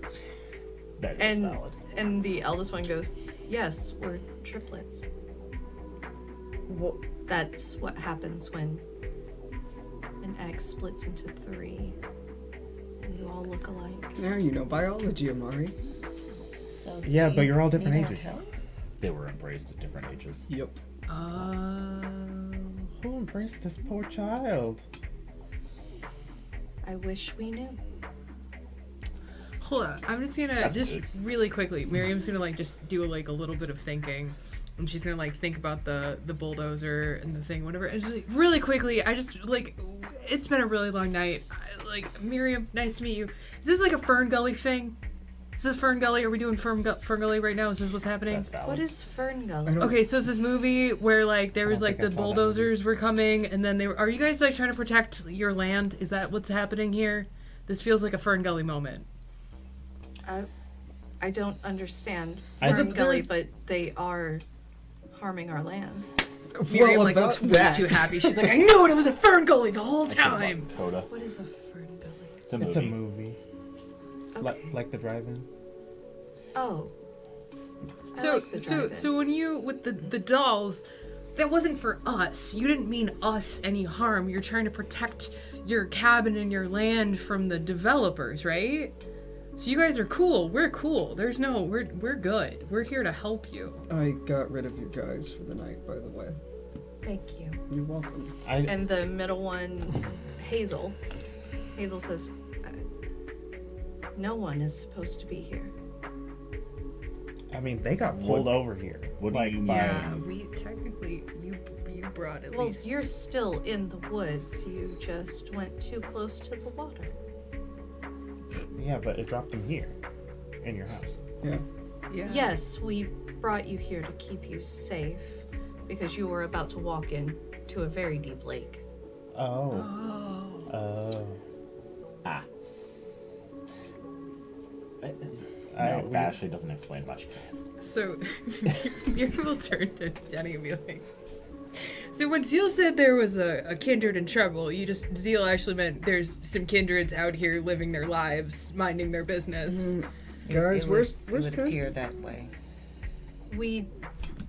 that is And valid. and the eldest one goes, "Yes, we're triplets. That's what happens when an egg splits into 3, and you all look alike." Now you know biology, Amari. So Yeah, do but you you're all different need our ages. help? They were embraced at different ages. Yep. Who embraced this poor child? I wish we knew. Hold on, I'm just gonna That's just good. really quickly. Miriam's gonna like just do like a little bit of thinking, and she's gonna like think about the bulldozer and the thing, whatever. And just like, really quickly, I just like it's been a really long night. Like Miriam, nice to meet you. Is this like a Fern Gully thing? Is this Fern Gully? Are we doing Fern Gully right now? Is this what's happening? That's valid. What is Fern I Gully? don't- Okay, so it's this movie where like there I was don't like think the I saw that bulldozers were coming, and then they were. Are you guys like trying to protect your land? Is that what's happening here? This feels like a Fern Gully moment. I don't understand I Fern think Gully, there's- but they are harming our land. Miriam Well, like about looks way that. too happy. She's like, I knew it. It was a Fern Gully the whole I care about time. Coda. What is a Fern Gully? It's a movie. It's a movie. Okay. Like the drive-in. Oh. I So like the drive-in. so when you with the dolls, that wasn't for us. You didn't mean us any harm. You're trying to protect your cabin and your land from the developers, right? So you guys are cool. We're cool. There's no we're good. We're here to help you. I got rid of your guys for the night, by the way. Thank you. You're welcome. And the middle one, Hazel. Hazel says, "No one is supposed to be here." I mean, they got pulled over here. What do like, you by- Yeah, we technically you brought at Well, least. you're still in the woods. You just went too close to the water. Yeah, but it dropped them here, in your house. Yeah. Yeah. Yes, we brought you here to keep you safe because you were about to walk into a very deep lake. Oh. Oh. Ah. I- No, we- that actually doesn't explain much. So Miriam will turn to Jenni and be like, so when Zeal said there was a kindred in trouble, Zeal actually meant there's some kindreds out here living their lives, minding their business. Guys, where's it would Ted? appear that way. We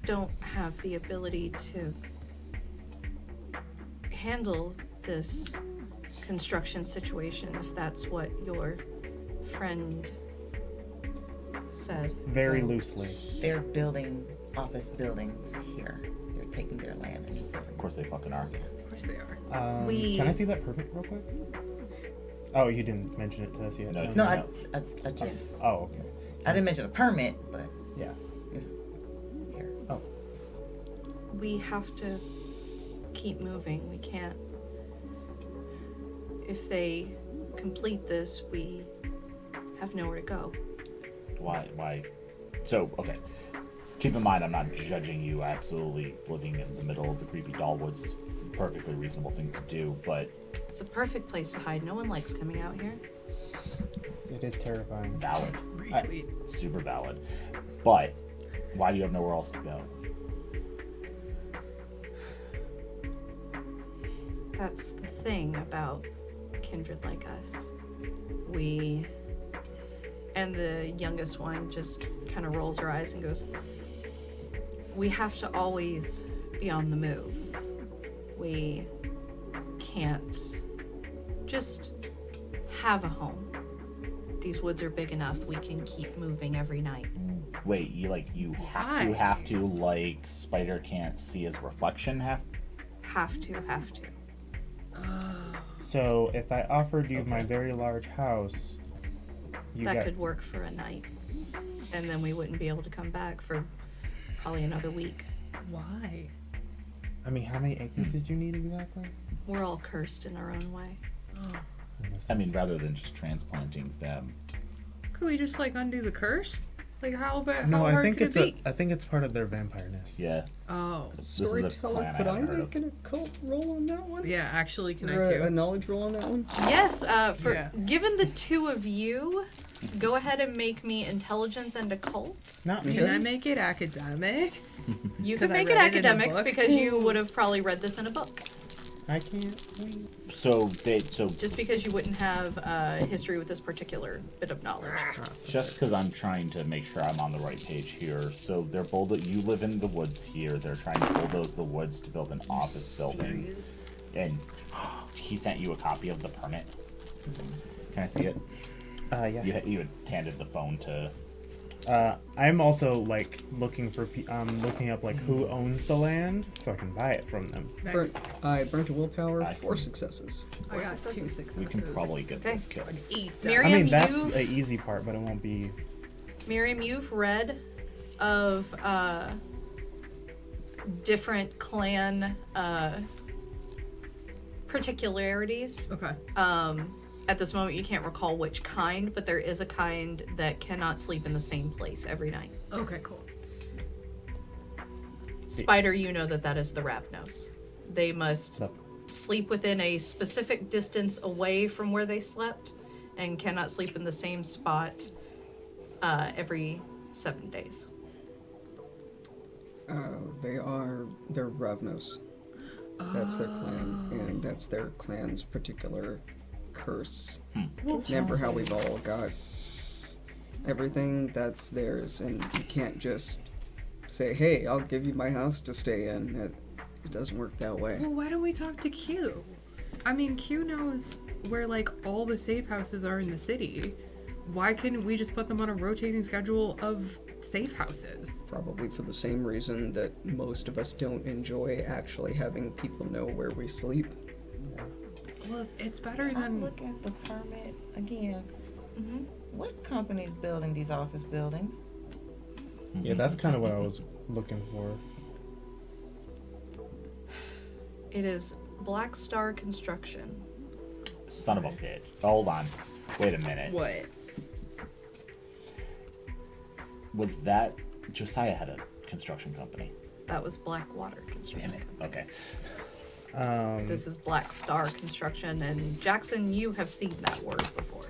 don't have the ability to handle this construction situation if that's what your friend said. Very So- loosely. They're building office buildings here. They're taking their land and Of building. course they fucking are. Of course they are. Can I see that permit real quick? Oh, you didn't mention it to us yet? No, No, Yeah. I just Oh, okay. I didn't mention a permit, but Yeah. it's here. Oh. We have to keep moving. We can't. If they complete this, we have nowhere to go. Why? So, okay. Keep in mind, I'm not judging you. Absolutely, living in the middle of the creepy doll woods is a perfectly reasonable thing to do, but It's a perfect place to hide. No one likes coming out here. It is terrifying. valid. Retweet. Super valid. But, why do you have nowhere else to go? That's the thing about kindred like us. We. And the youngest one just kind of rolls her eyes and goes, "We have to always be on the move. We can't just have a home. These woods are big enough. We can keep moving every night." Wait, you Why? have to, like, Spider can't see his reflection Have to. So, if I offered you my very large house, you That got... could work for a night. And then we wouldn't be able to come back for probably another week. Why? I mean, how many acres did you need exactly? We're all cursed in our own way. I mean, rather than just transplanting them. Could we just like undo the curse? Like how bad? No, how I hard think could it's it be? I think it's part of their vampireness. Yeah. Oh. This is a Storyteller, plan could I hadn't heard make of. an occult roll on that one? Yeah, actually, can Or I do? a knowledge roll on that one? Yes, Yeah. given the two of you, go ahead and make me intelligence and occult. Not me. Can I make it academics? You 'Cause can I make it read it in a academics book. because you would have probably read this in a book. I can't wait. So Just because you wouldn't have history with this particular bit of knowledge. just because I'm trying to make sure I'm on the right page here. So they're you live in the woods here. They're trying to bulldoze the woods to build an office building. Serious? And he sent you a copy of the permit. Can I see it? Yeah. You had handed the phone to. I'm also like looking for. I'm looking up like who owns the land so I can buy it from them. Nice. I burnt a willpower, I 4 can- successes. I got 2 successes. We can probably get Okay. this killed. An 8. Miriam, I mean that's you've- the easy part, but it won't be. Miriam, you've read of different clan particularities. Okay. At this moment, you can't recall which kind, but there is a kind that cannot sleep in the same place every night. Okay, cool. Spider, you know that is the Ravnos. They must So, sleep within a specific distance away from where they slept and cannot sleep in the same spot every 7 days. They're Ravnos. That's their clan, and that's their clan's particular curse. Remember how we've all got everything that's theirs, and you can't just say, hey, I'll give you my house to stay in. It doesn't work that way. Well, why don't we talk to Q? I mean, Q knows where like all the safe houses are in the city. Why couldn't we just put them on a rotating schedule of safe houses? Probably for the same reason that most of us don't enjoy actually having people know where we sleep. Well, it's better I'm than. looking at the permit again. Mm-hmm. What company's building these office buildings? yeah, that's kind of what I was looking for. It is Black Star Construction. Son of a bitch. Hold on. Wait a minute. What? Was that Josiah had a construction company? That was Blackwater Construction. Damn it. Okay. This is Black Star Construction, and Jackson, you have seen that word before.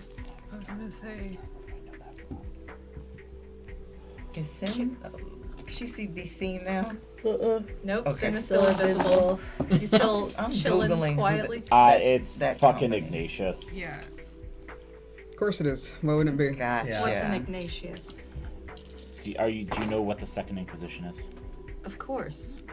I was gonna say. Is Sin? She be seen now? Nope, Okay. Sin is still Still invisible. invisible. He's still I'm chilling Googling who quietly. It's that fucking company. Ignatius. Yeah. Of course it is. Why wouldn't it be? Gotcha. Yeah. What's an Ignatius? Do you know what the Second Inquisition is? Of course.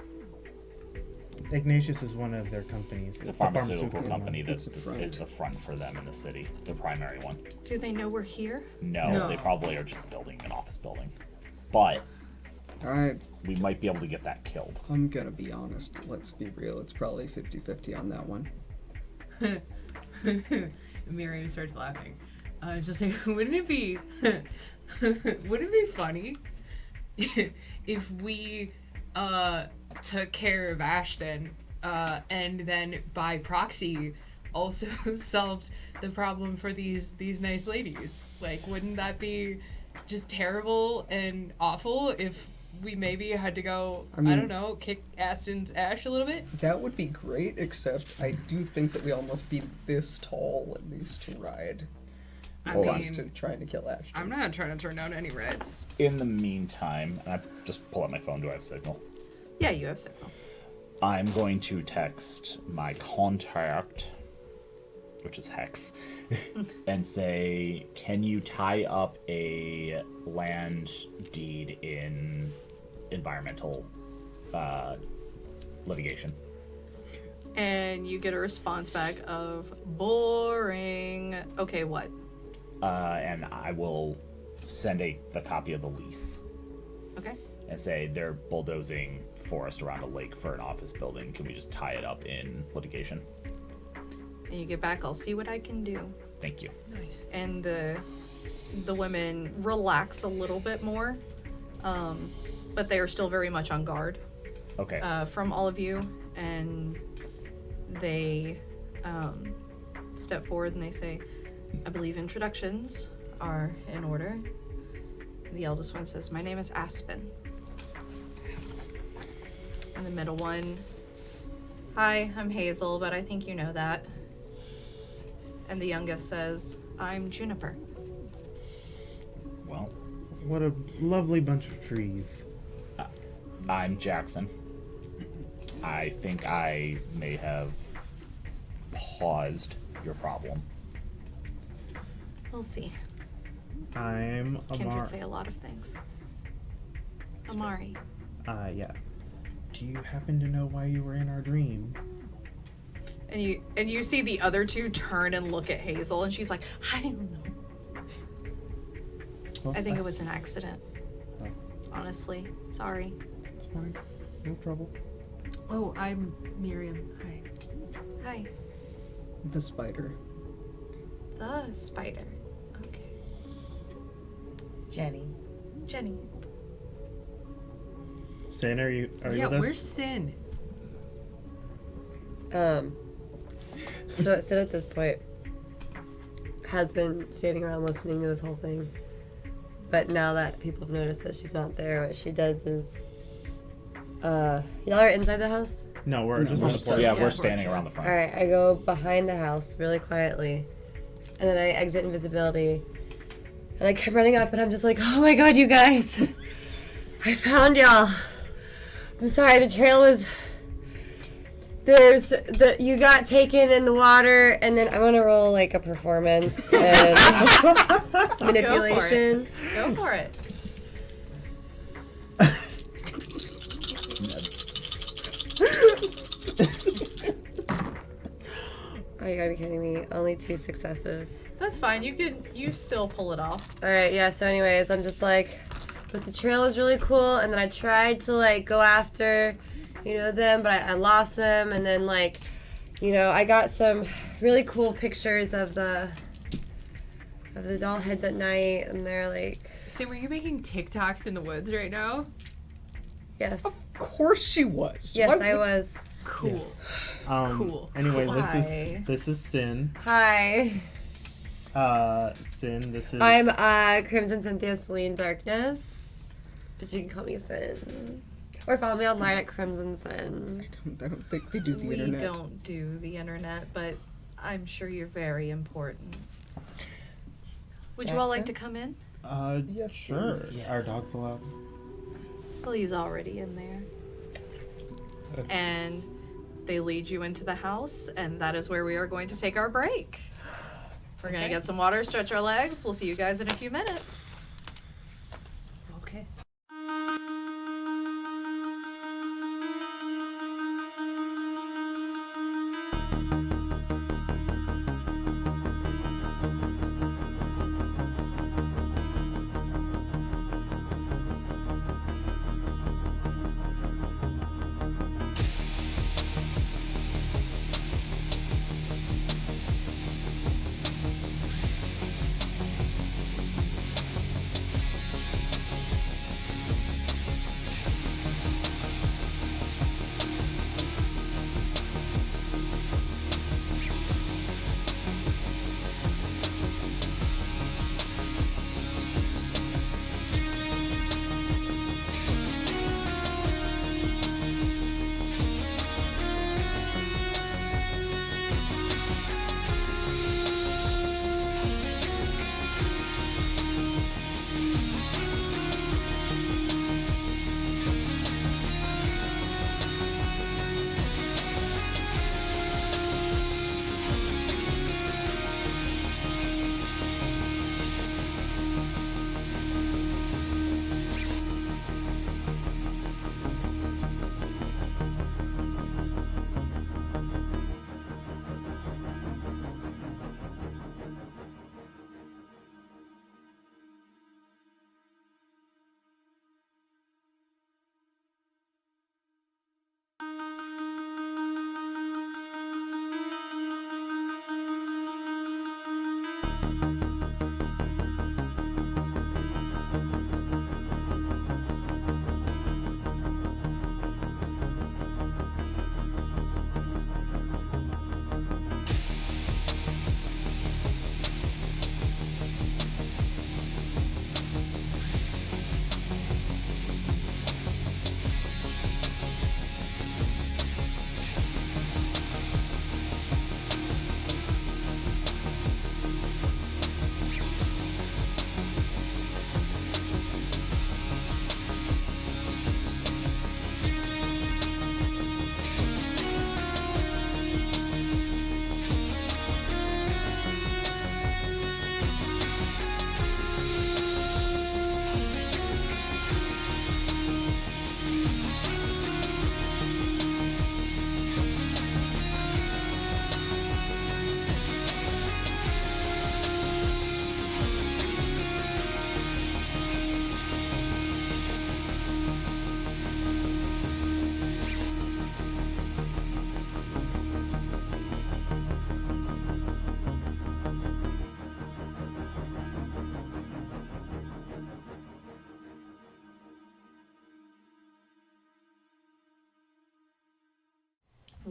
Ignatius is one of their companies. It's a the pharmaceutical one. company that It's a front. is the front for them in the city. The primary one. Do they know we're here? No, No. they probably are just building an office building. But we might be able to get that killed. I'm gonna be honest. Let's be real. It's probably 50-50 on that one. Miriam starts laughing. Just saying, wouldn't it be funny if we took care of Ashton and then by proxy also solved the problem for these nice ladies? Like, wouldn't that be just terrible and awful if we maybe had to go, I mean- don't know, kick Ashton's ash a little bit? That would be great, except I do think that we all must be this tall at least to ride. I Opposed to mean, trying to kill Ashton. I'm not trying to turn down any reds. In the meantime, and I just pull out my phone. Do I have signal? Yeah, you have signal. I'm going to text my contact, which is Hex, and say, can you tie up a land deed in environmental litigation? And you get a response back of boring. Okay, what? And I will send the copy of the lease Okay. and say they're bulldozing forest around a lake for an office building. Can we just tie it up in litigation? And you get back, I'll see what I can do. Thank you. Nice. And the women relax a little bit more, but they are still very much on guard Okay. from all of you, and they step forward and they say, I believe introductions are in order. The eldest one says, my name is Aspen. And the middle one, hi, I'm Hazel, but I think you know that. And the youngest says, I'm Juniper. Well, What a lovely bunch of trees. I'm Jackson. I think I may have paused your problem. We'll see. I'm Kindred Amari. say a lot of things. Amari. Yeah. Do you happen to know why you were in our dream? And you see the other two turn and look at Hazel, and she's like, I don't know. Well, I think it was an accident. Oh. Honestly. Sorry. It's fine. No trouble. Oh, I'm Miriam. Hi. Hi. The spider. The spider. Okay. Jenni. Jenni. Sin, are you Yeah, with us? where's Sin? So Sid at this point has been standing around listening to this whole thing. But now that people have noticed that she's not there, what she does is y'all are inside the house? No, we're just on the porch. Yeah, Yeah, we're standing around the front. Alright, I go behind the house really quietly. And then I exit invisibility. And I kept running up and I'm just like, oh my god, you guys. I found y'all. I'm sorry, the trail was you got taken in the water, and then I'm gonna roll like a performance and manipulation. Go for it. Oh, you gotta be kidding me. Only 2 successes. That's fine. You still pull it off. Alright, yeah, so anyways, I'm just like, but the trail was really cool, and then I tried to like go after, them, but I lost them, and then like, I got some really cool pictures of the doll heads at night, and they're like, So were you making TikToks in the woods right now? yes. Of course she was. Yes, What- I was. Cool. Cool. Anyway, Why? this is Sin. Hi. Sin, this is... I'm Crimson Cynthia Celine Darkness, but you can call me Sin. Or follow me online at Crimson Sin. I don't think they do the We internet. don't do the internet, but I'm sure you're very important. Would you all like to come in? Yes, sure. please. Our dog's allowed. Well, he's already in there. And they lead you into the house, and that is where we are going to take our break. We're going to get some water, stretch our legs. We'll see you guys in a few minutes. Okay.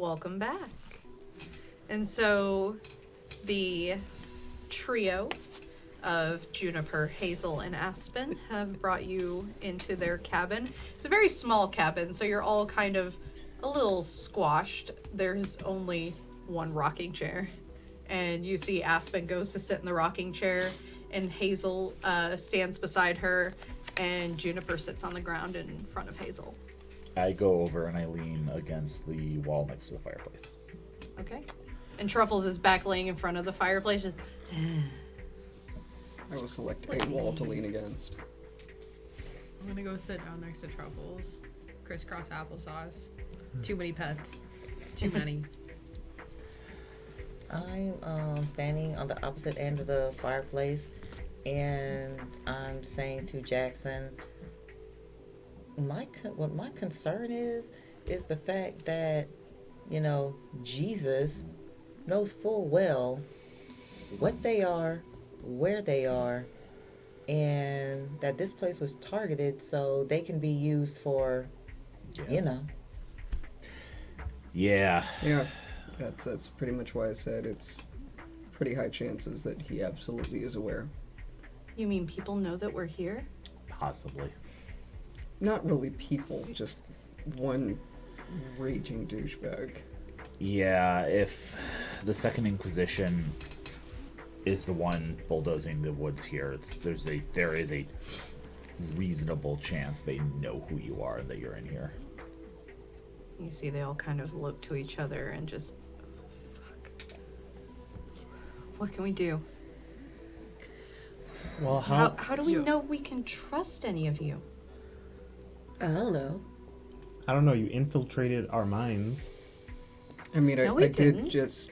Welcome back. And so the trio of Juniper, Hazel, and Aspen have brought you into their cabin. It's a very small cabin, so you're all kind of a little squashed. There's only one rocking chair. And you see Aspen goes to sit in the rocking chair, and Hazel stands beside her, and Juniper sits on the ground in front of Hazel. I go over and I lean against the wall next to the fireplace. Okay. And Truffles is back laying in front of the fireplace. Just, I will select a wall to lean against. I'm gonna go sit down next to Truffles. Crisscross applesauce. Too many pets. Too many. I'm standing on the opposite end of the fireplace, and I'm saying to Jackson, what my concern is the fact that, you know, Jesus knows full well what they are, where they are, and that this place was targeted so they can be used for, you know. Yeah. Yeah, that's pretty much why I said it's pretty high chances that he absolutely is aware. you mean people know that we're here? Possibly. Not really people, just one raging douchebag. Yeah, if the Second Inquisition is the one bulldozing the woods here, there is a reasonable chance they know who you are and that you're in here. You see they all kind of look to each other and just, fuck. What can we do? Well, How do we know we can trust any of you? I don't know. I don't know. You infiltrated our minds. I mean, No, I we did didn't. just...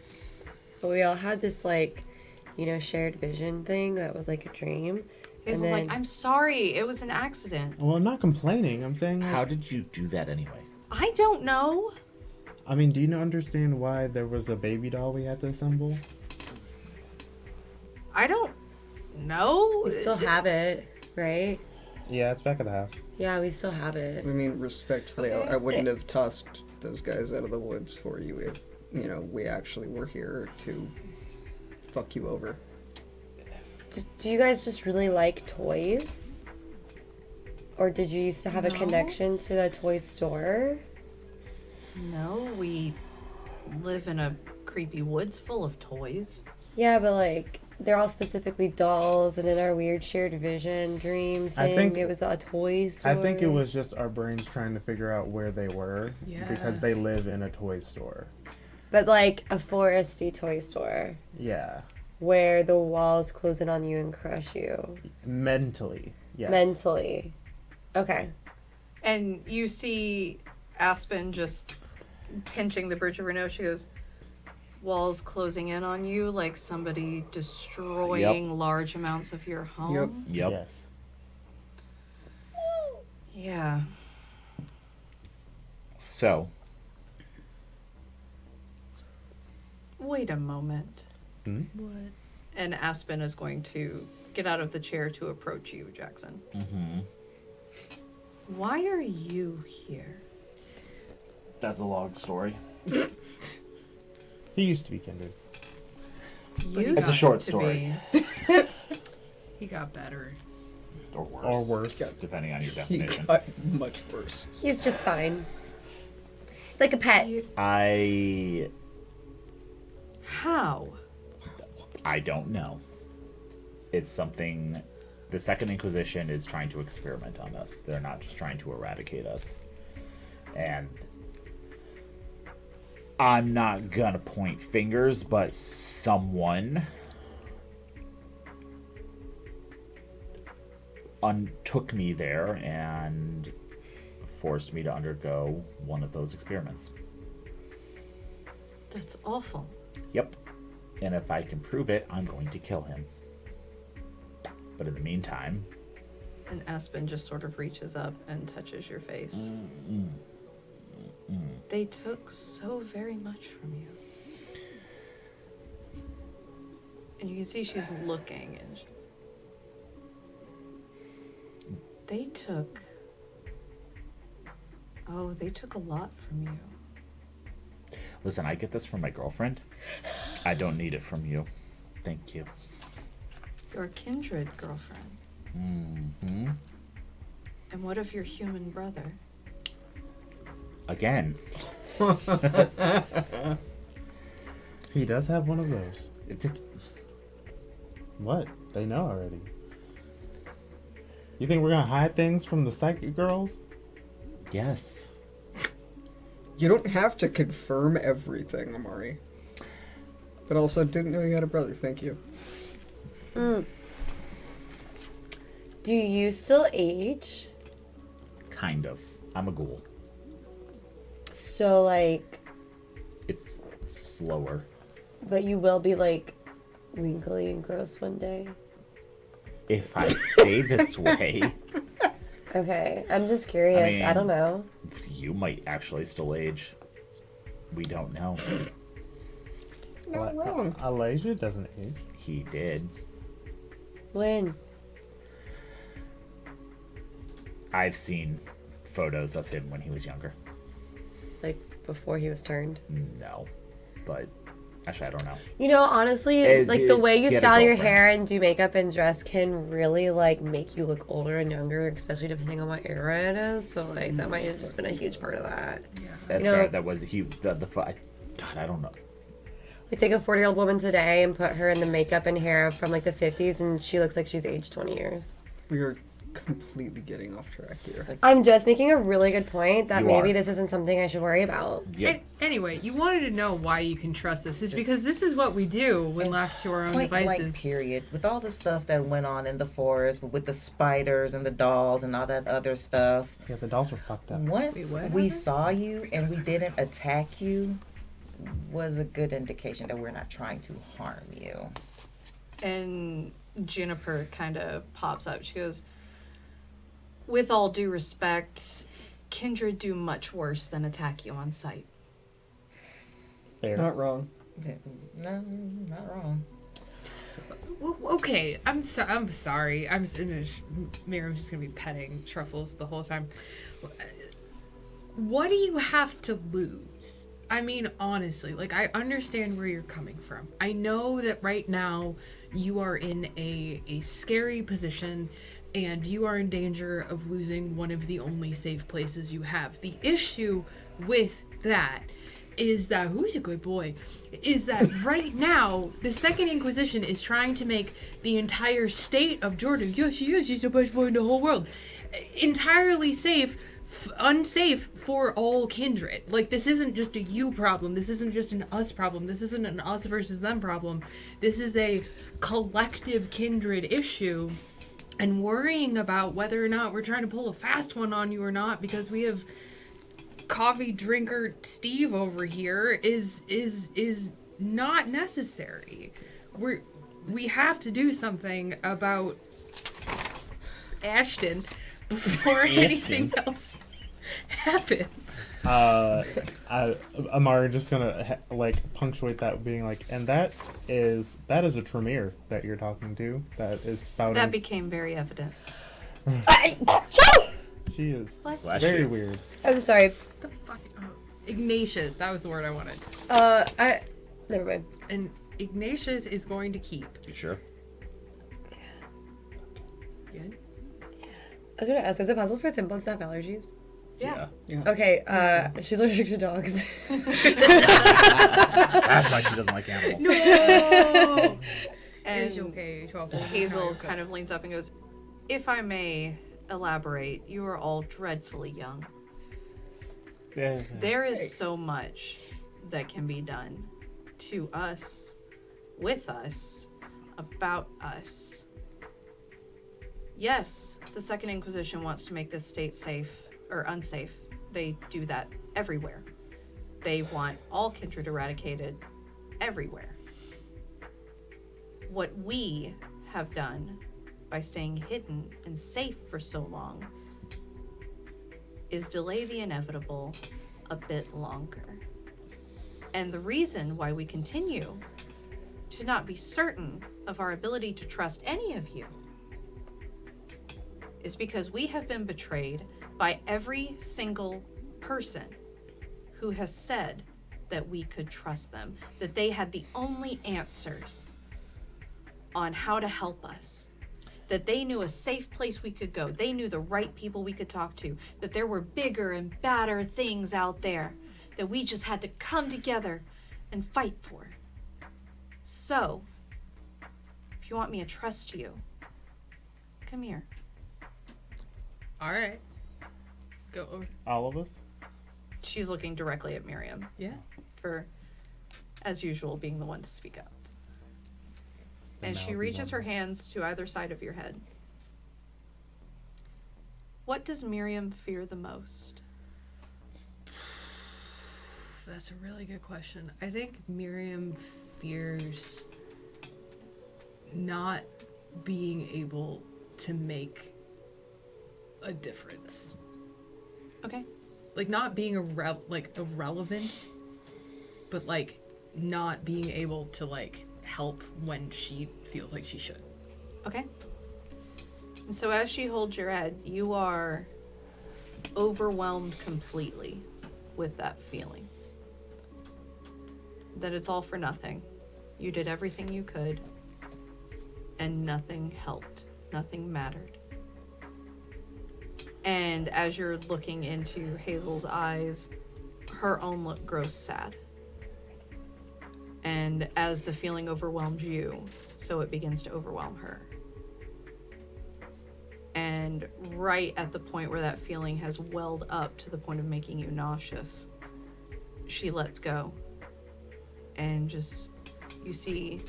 But we all had this, like, you know, shared vision thing that was like a dream. Hazel's and then, like, I'm sorry, it was an accident. Well, I'm not complaining. I'm saying, like, How did you do that anyway? I don't know. I mean, do you understand why there was a baby doll we had to assemble? I don't know. we still have it, right? Yeah, it's back at the house. Yeah, we still have it. I mean, respectfully, Okay. I wouldn't have tossed those guys out of the woods for you if, you know, we actually were here to fuck you over. Do you guys just really like toys? Or did you used to have a No. connection to the toy store? No, we live in a creepy woods full of toys. Yeah, but like they're all specifically dolls, and in our weird shared vision dream I thing, think- it was a toy store. I think it was just our brains trying to figure out where they were Yeah. because they live in a toy store. But like a foresty toy store Yeah, where the walls close in on you and crush you mentally. Yes. mentally. Okay. And you see Aspen just pinching the bridge of her nose. She goes, walls closing in on you like somebody destroying large amounts of your home. Yep. Yes. Yeah. So, Wait a moment. What? And Aspen is going to get out of the chair to approach you, Jackson. mm-hmm. Why are you here? That's a long story. He used to be Kindred. You It's a short story. He got better. Or worse. Or worse. Depending on your He definition. got much worse. He's just fine. It's like a pet. How? I don't know. It's something... The Second Inquisition is trying to experiment on us. They're not just trying to eradicate us. And... I'm not gonna point fingers, but someone... took me there and forced me to undergo one of those experiments. That's awful. Yep. And if I can prove it, I'm going to kill him. But in the meantime... And Aspen just sort of reaches up and touches your face. They took so very much from you. And you can see she's looking and they took a lot from you. Listen, I get this from my girlfriend. I don't need it from you. Thank you. Your kindred girlfriend. Mm-hmm. And what of your human brother? Again. He does have one of those. It's What? They know already. You think we're gonna hide things from the psychic girls? yes. You don't have to confirm everything, Amari. But also, didn't know you had a brother. Thank you. Do you still age? Kind of. I'm a ghoul. So, like, It's slower. but you will be, like, wrinkly and gross one day? If I stay this way, Okay, I'm just curious. I don't know. you might actually still age. We don't know. Not wrong. Elijah doesn't age. He did. When? I've seen photos of him when he was younger. Like, before he was turned? No. But actually, I don't know. You know, honestly, like, the way you he had a style your girlfriend. hair and do makeup and dress can really, like, make you look older and younger, especially depending on what era it is. So, like, that might have just been a huge part of that. That's You know- fair. That was God, I don't know. Like, take a 40-year-old woman today and put her in the makeup and hair from, like, the 50s, and she looks like she's aged 20 years. We are completely getting off track here. I'm just making a really good point that You maybe are. this isn't something I should worry about. Yeah. Anyway, you wanted to know why you can trust us. It's because this is what we do when left to our own Point blank, devices. period. With all the stuff that went on in the forest, with the spiders and the dolls and all that other stuff, Yeah, the dolls were fucked up. once what we happened? saw you and we didn't attack you, was a good indication that we're not trying to harm you. And Juniper kind of pops up. She goes, with all due respect, Kindred do much worse than attack you on sight. Fair. Not wrong. No, not wrong. Okay, I'm sorry. Miriam's just gonna be petting Truffles the whole time. What do you have to lose? I mean, honestly, like, I understand where you're coming from. I know that right now you are in a scary position and you are in danger of losing one of the only safe places you have. The issue with that is that, who's a good boy, is that right now the Second Inquisition is trying to make the entire state of Jordan, yes she is, she's the best boy in the whole world, entirely safe, unsafe for all kindred. Like, this isn't just a you problem, this isn't just an us problem, this isn't an us versus them problem, this is a collective kindred issue. And worrying about whether or not we're trying to pull a fast one on you or not because we have coffee drinker Steve over here is not necessary. We have to do something about Ashton before anything else happens. Amari just gonna punctuate that, being like, and that is a Tremere that you're talking to. That is spouting. That became very evident. She is Bless very you. weird. I'm sorry. The fuck? Oh, Ignatius, that was the word I wanted. Never mind. And Ignatius is going to keep. You sure? Good. I was gonna ask, is it possible for Thimbles to have allergies? Yeah. Okay, she's allergic to dogs. That's why she doesn't like animals. And It's okay, Truffle. Hazel kind of leans up and goes, if I may elaborate, you are all dreadfully young. Yeah. There is so much that can be done to us, with us, about us. Yes, the Second Inquisition wants to make this state safe or unsafe. They do that everywhere. They want all kindred eradicated everywhere. What we have done by staying hidden and safe for so long is delay the inevitable a bit longer. And the reason why we continue to not be certain of our ability to trust any of you is because we have been betrayed by every single person who has said that we could trust them, that they had the only answers on how to help us, that they knew a safe place we could go, they knew the right people we could talk to, that there were bigger and badder things out there that we just had to come together and fight for. So, if you want me to trust you, come here. All right. Go over. All of us? She's looking directly at Miriam Yeah. for, as usual, being the one to speak up. And she mouthy reaches her one. hands to either side of your head. What does Miriam fear the most? That's a really good question. I think Miriam fears not being able to make a difference. Okay. Like not being irrelevant, but like not being able to like help when she feels like she should. Okay. And so as she holds your head, you are overwhelmed completely with that feeling. That it's all for nothing. You did everything you could, and nothing helped. Nothing mattered. And as you're looking into Hazel's eyes, her own look grows sad. And as the feeling overwhelmed you, so it begins to overwhelm her. And right at the point where that feeling has welled up to the point of making you nauseous, she lets go. And just, you see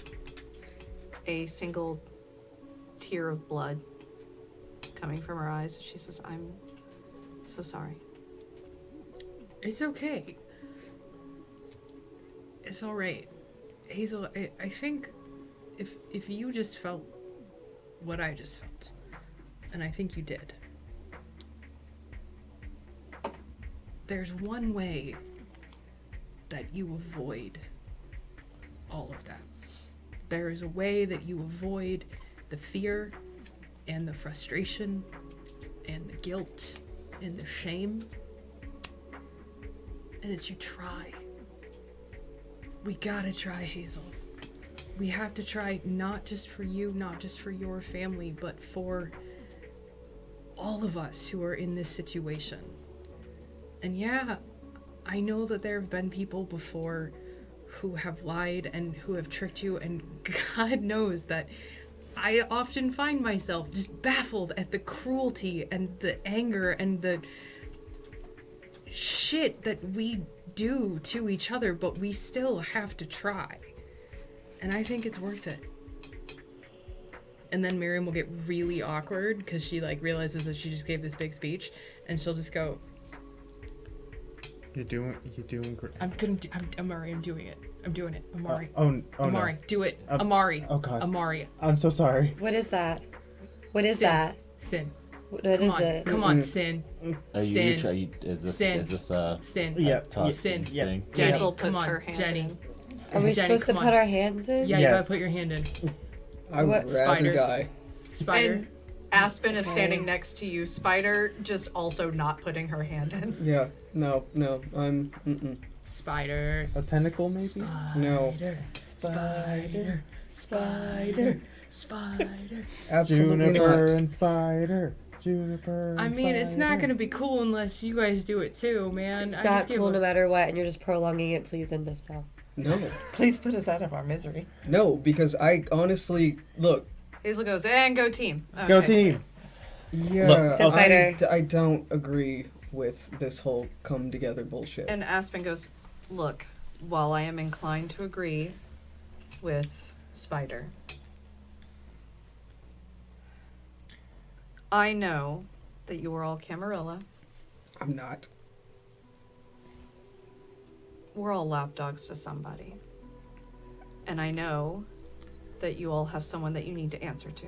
a single tear of blood coming from her eyes. She says, I'm so sorry. It's okay. It's all right. Hazel, I think if you just felt what I just felt, and I think you did, there's one way that you avoid all of that. There is a way that you avoid the fear and the frustration and the guilt and the shame. And it's you try. We gotta try, Hazel. We have to try, not just for you, not just for your family, but for all of us who are in this situation. And yeah, I know that there have been people before who have lied and who have tricked you, and God knows that I often find myself just baffled at the cruelty and the anger and the shit that we do to each other, but we still have to try. And I think it's worth it. And then Miriam will get really awkward because she like realizes that she just gave this big speech, and she'll just go, You're doing great. Amari, I'm doing it. I'm doing it. Amari. Amari, No. Do it. Amari. Oh God. Amari. I'm so sorry. What is that? What is Sin. that? Sin. What Come is on. it? Come on, Sin. Sin. Is this Sin. a Sin. Yeah. talk Sin. Yeah. thing? Jenni, Hazel come puts on. her hand Jenni. in. Are we Jenni, supposed to come put on. our hands in? Yeah, you Yes. gotta put your hand in. I would What? rather Spider. die. Spider. And Aspen is Okay. standing next to you. Spider just also not putting her hand in. Yeah. No. I'm. Spider. A tentacle, maybe? No. Spider. Spider. Spider. Absolutely Juniper not. and spider. Juniper. And I mean, it's not spider. gonna be cool unless you guys do it too, man. It's I not just give cool a- no matter what, and you're just prolonging it. Please end this now. No. Please put us out of our misery. No, because I honestly look. Hazel goes, and go team. Go Okay. team. Yeah, Except Spider. I don't agree with this whole come together bullshit. And Aspen goes, look, while I am inclined to agree with Spider, I know that you are all Camarilla. I'm not. We're all lapdogs to somebody. And I know that you all have someone that you need to answer to.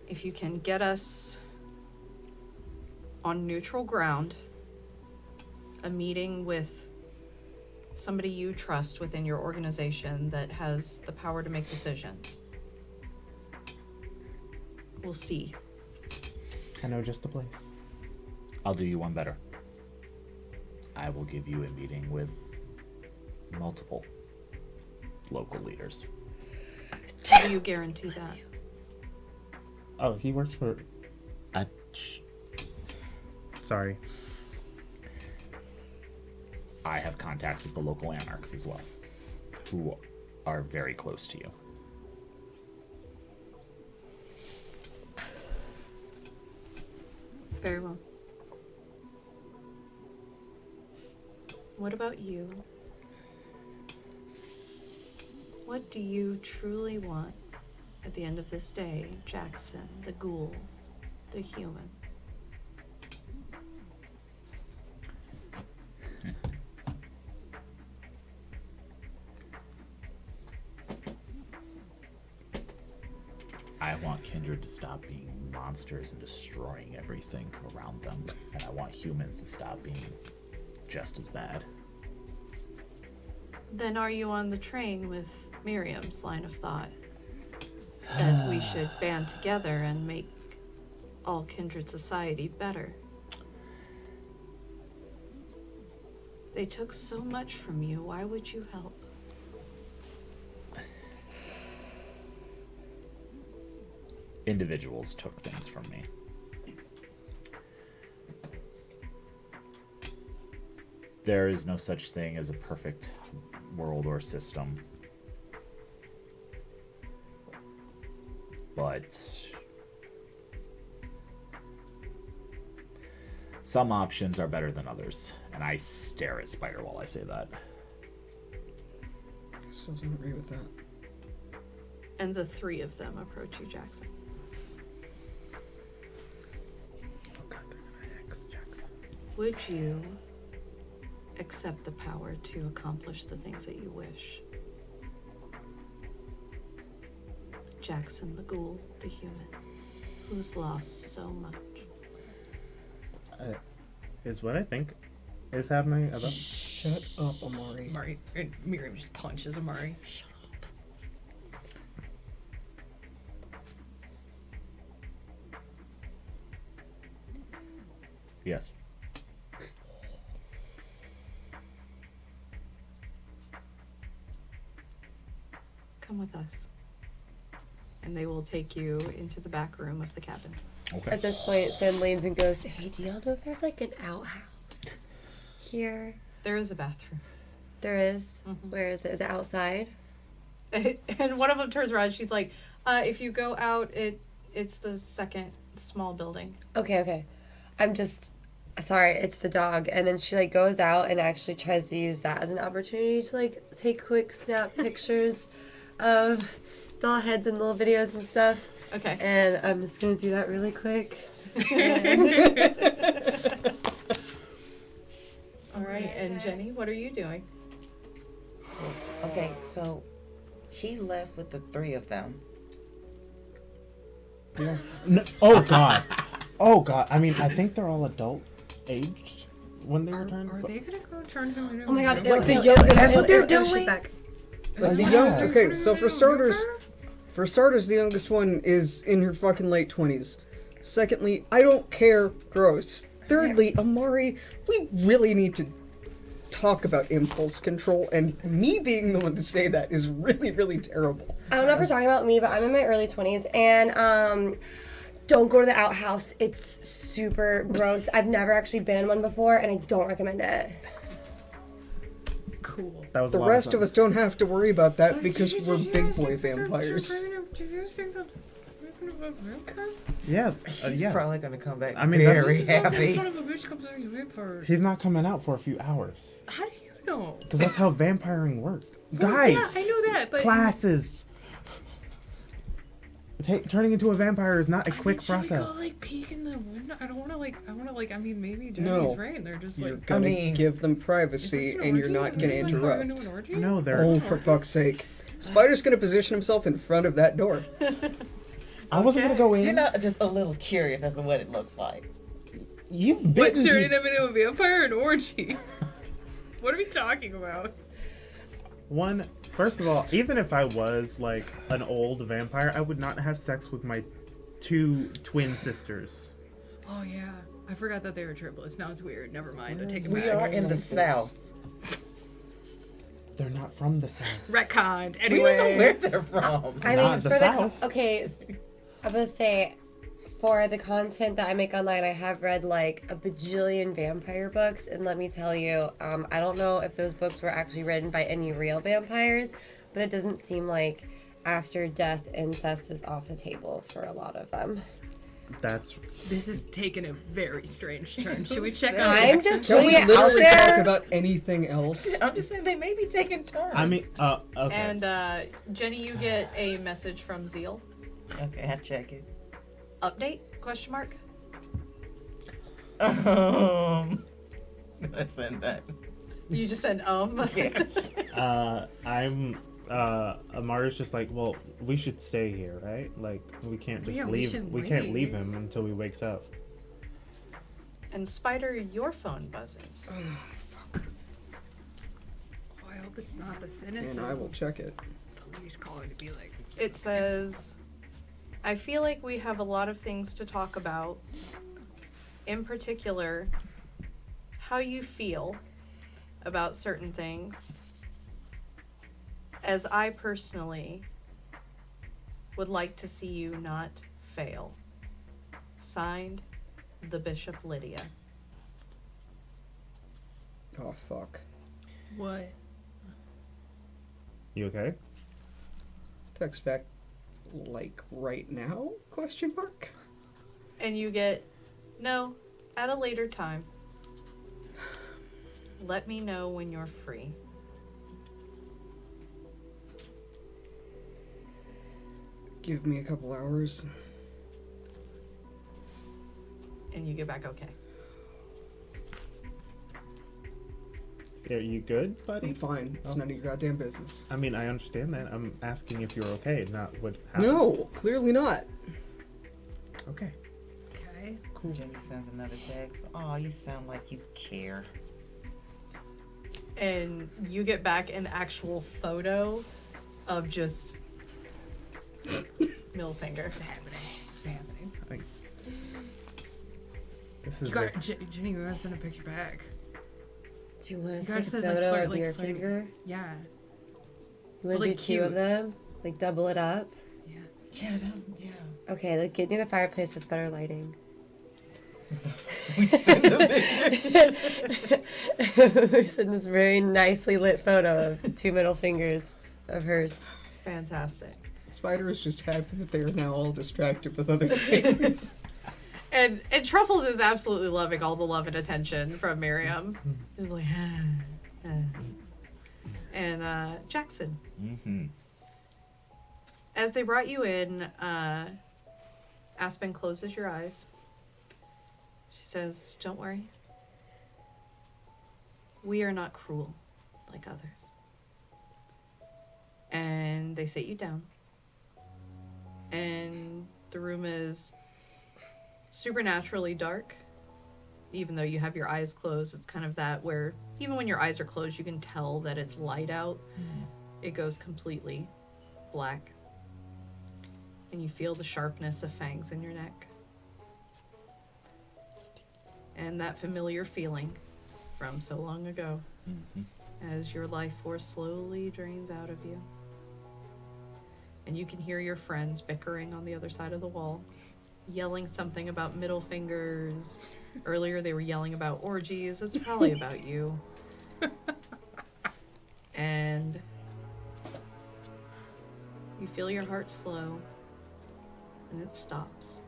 If you can get us on neutral ground, a meeting with somebody you trust within your organization that has the power to make decisions, we'll see. I know just the place. I'll do you one better. I will give you a meeting with multiple local leaders. How do you guarantee that? Oh, he works for. Sorry. I have contacts with the local anarchs as well, who are very close to you. Very well. What about you? What do you truly want at the end of this day, Jackson, the ghoul, the human? I want Kindred to stop being monsters and destroying everything around them, and I want humans to stop being just as bad. Then are you on the train with Miriam's line of thought? That we should band together and make all Kindred Society better? They took so much from you, why would you help? Individuals took things from me. There is no such thing as a perfect world or system. But some options are better than others. And I stare at Spider while I say that. I still don't agree with that. And the three of them approach you, Jackson. Oh god, they're gonna hex Jackson. Would you accept the power to accomplish the things that you wish? Jackson, the ghoul, the human, who's lost so much. Is what I think is happening about. Shut up, Amari. Amari and Miriam just punches Amari. Shut up. Yes. Come with us. And they will take you into the back room of the cabin. Okay. At this point, Sin leans and goes, "Hey, do y'all know if there's like an outhouse here?" There is a bathroom. There is. Mhm. Where is it? Is it outside? And one of them turns around. She's like, if you go out, it's the second small building. Okay. I'm just sorry, it's the dog. And then she like goes out and actually tries to use that as an opportunity to like take quick snap pictures of doll heads and little videos and stuff. Okay. And I'm just gonna do that really quick. All right. And Jenni, what are you doing? So he left with the three of them. No, oh god. Oh god. I mean, I think they're all adult aged when they return. Are they gonna go turn him into Oh my god, Like the youngest. that's what they're doing. She's back. Like the young. Okay, so for starters, the youngest one is in her fucking late 20s. Secondly, I don't care. Gross. Thirdly, Amari, we really need to talk about impulse control, and me being the one to say that is really, really terrible. I don't know if you're talking about me, but I'm in my early 20s, and don't go to the outhouse. It's super gross. I've never actually been in one before, and I don't recommend it. cool. That was The rest of us don't have to worry about that because we're big boy vampires. Do you guys think that they're gonna vampire? Yeah, He's yeah. probably gonna come back I mean, very that's- happy. Son of a bitch comes out as a vampire. He's not coming out for a few hours How do you know? because that's how vampiring works. Well, Guys, yeah, I know that, but classes. Turning into a vampire is not a quick should we process. go like peek in the window? I want to like. I mean, maybe Jenni's No. right. And they're just You're like. gonna mean, give them Is privacy, this an and you're orgy? not Are gonna we, like, going into interrupt. an orgy? No, they're. Oh, for fuck's sake. Spider's gonna position himself in front of that door. I wasn't gonna go in. You're not just a little curious as to what it looks like. You've What, bitten. turning them into a vampire and orgy? What are we talking about? One, first of all, even if I was like an old vampire, I would not have sex with my two twin sisters. Oh yeah. I forgot that they were triplets. Now it's weird. Never mind. I take it We back. are in the South. They're not from the South. Retconned. We don't know Anyway. where they're from. I Not mean, the for South. okay, I'm gonna say, for the content that I make online, I have read like a bajillion vampire books, and let me tell you, I don't know if those books were actually written by any real vampires, but it doesn't seem like after death, incest is off the table for a lot of them. That's This is taking a very strange turn. Should we check I'm out? just Can putting we it out literally talk there. about anything else? I'm just saying they may be taking turns. I mean, okay. And Jenny, you get a message from Zeal. Okay, I check it. Update? Question mark. Let's send that. You just said Yeah. I'm Amari's just like, well, we should stay here, right? Like, we can't just Yeah, we leave. should We can't leave wait. him until he wakes up. And Spider, your phone buzzes. Oh, I hope it's not the And sinister I will check it. police calling to be like. It says, I feel like we have a lot of things to talk about. In particular, how you feel about certain things. As I personally would like to see you not fail. Signed, the Bishop Lydia. Oh, fuck. What? You okay? Text back, like, right now? Question mark? And you get, no, at a later time. Let me know when you're free. Give me a couple hours. And you get back okay. Are you good, I'm buddy? fine. It's Oh. none of your goddamn business. I mean, I understand that. I'm asking if you're okay, not what happened. No, clearly not. Okay. Okay. Cool. Jenny sends another text. Oh, you sound like you care. And you get back an actual photo of just middle finger. It's happening. It's happening. This is You got Jenny. We gotta send a picture back. Do you want You to gotta take a send, photo flirt, of your flirty. finger? Yeah. You want But, to like, do two of cute. them? Like double it up? Yeah. Yeah, yeah. Okay, like get near the fireplace. That's better lighting. So we send a picture. We send this very nicely lit photo of two middle fingers of hers. Fantastic. Spider is just happy that they are now all distracted with other things. And Truffles is absolutely loving all the love and attention from Miriam. He's like, And Jackson. Mm-hmm. As they brought you in, Aspen closes your eyes. She says, don't worry. We are not cruel like others. And they sit you down. And the room is supernaturally dark. Even though you have your eyes closed, it's kind of that where even when your eyes are closed, you can tell that it's light out. It goes completely black. And you feel the sharpness of fangs in your neck. And that familiar feeling from so long ago as your life force slowly drains out of you. And you can hear your friends bickering on the other side of the wall, yelling something about middle fingers. Earlier they were yelling about orgies. It's probably about you. And you feel your heart slow, and it stops.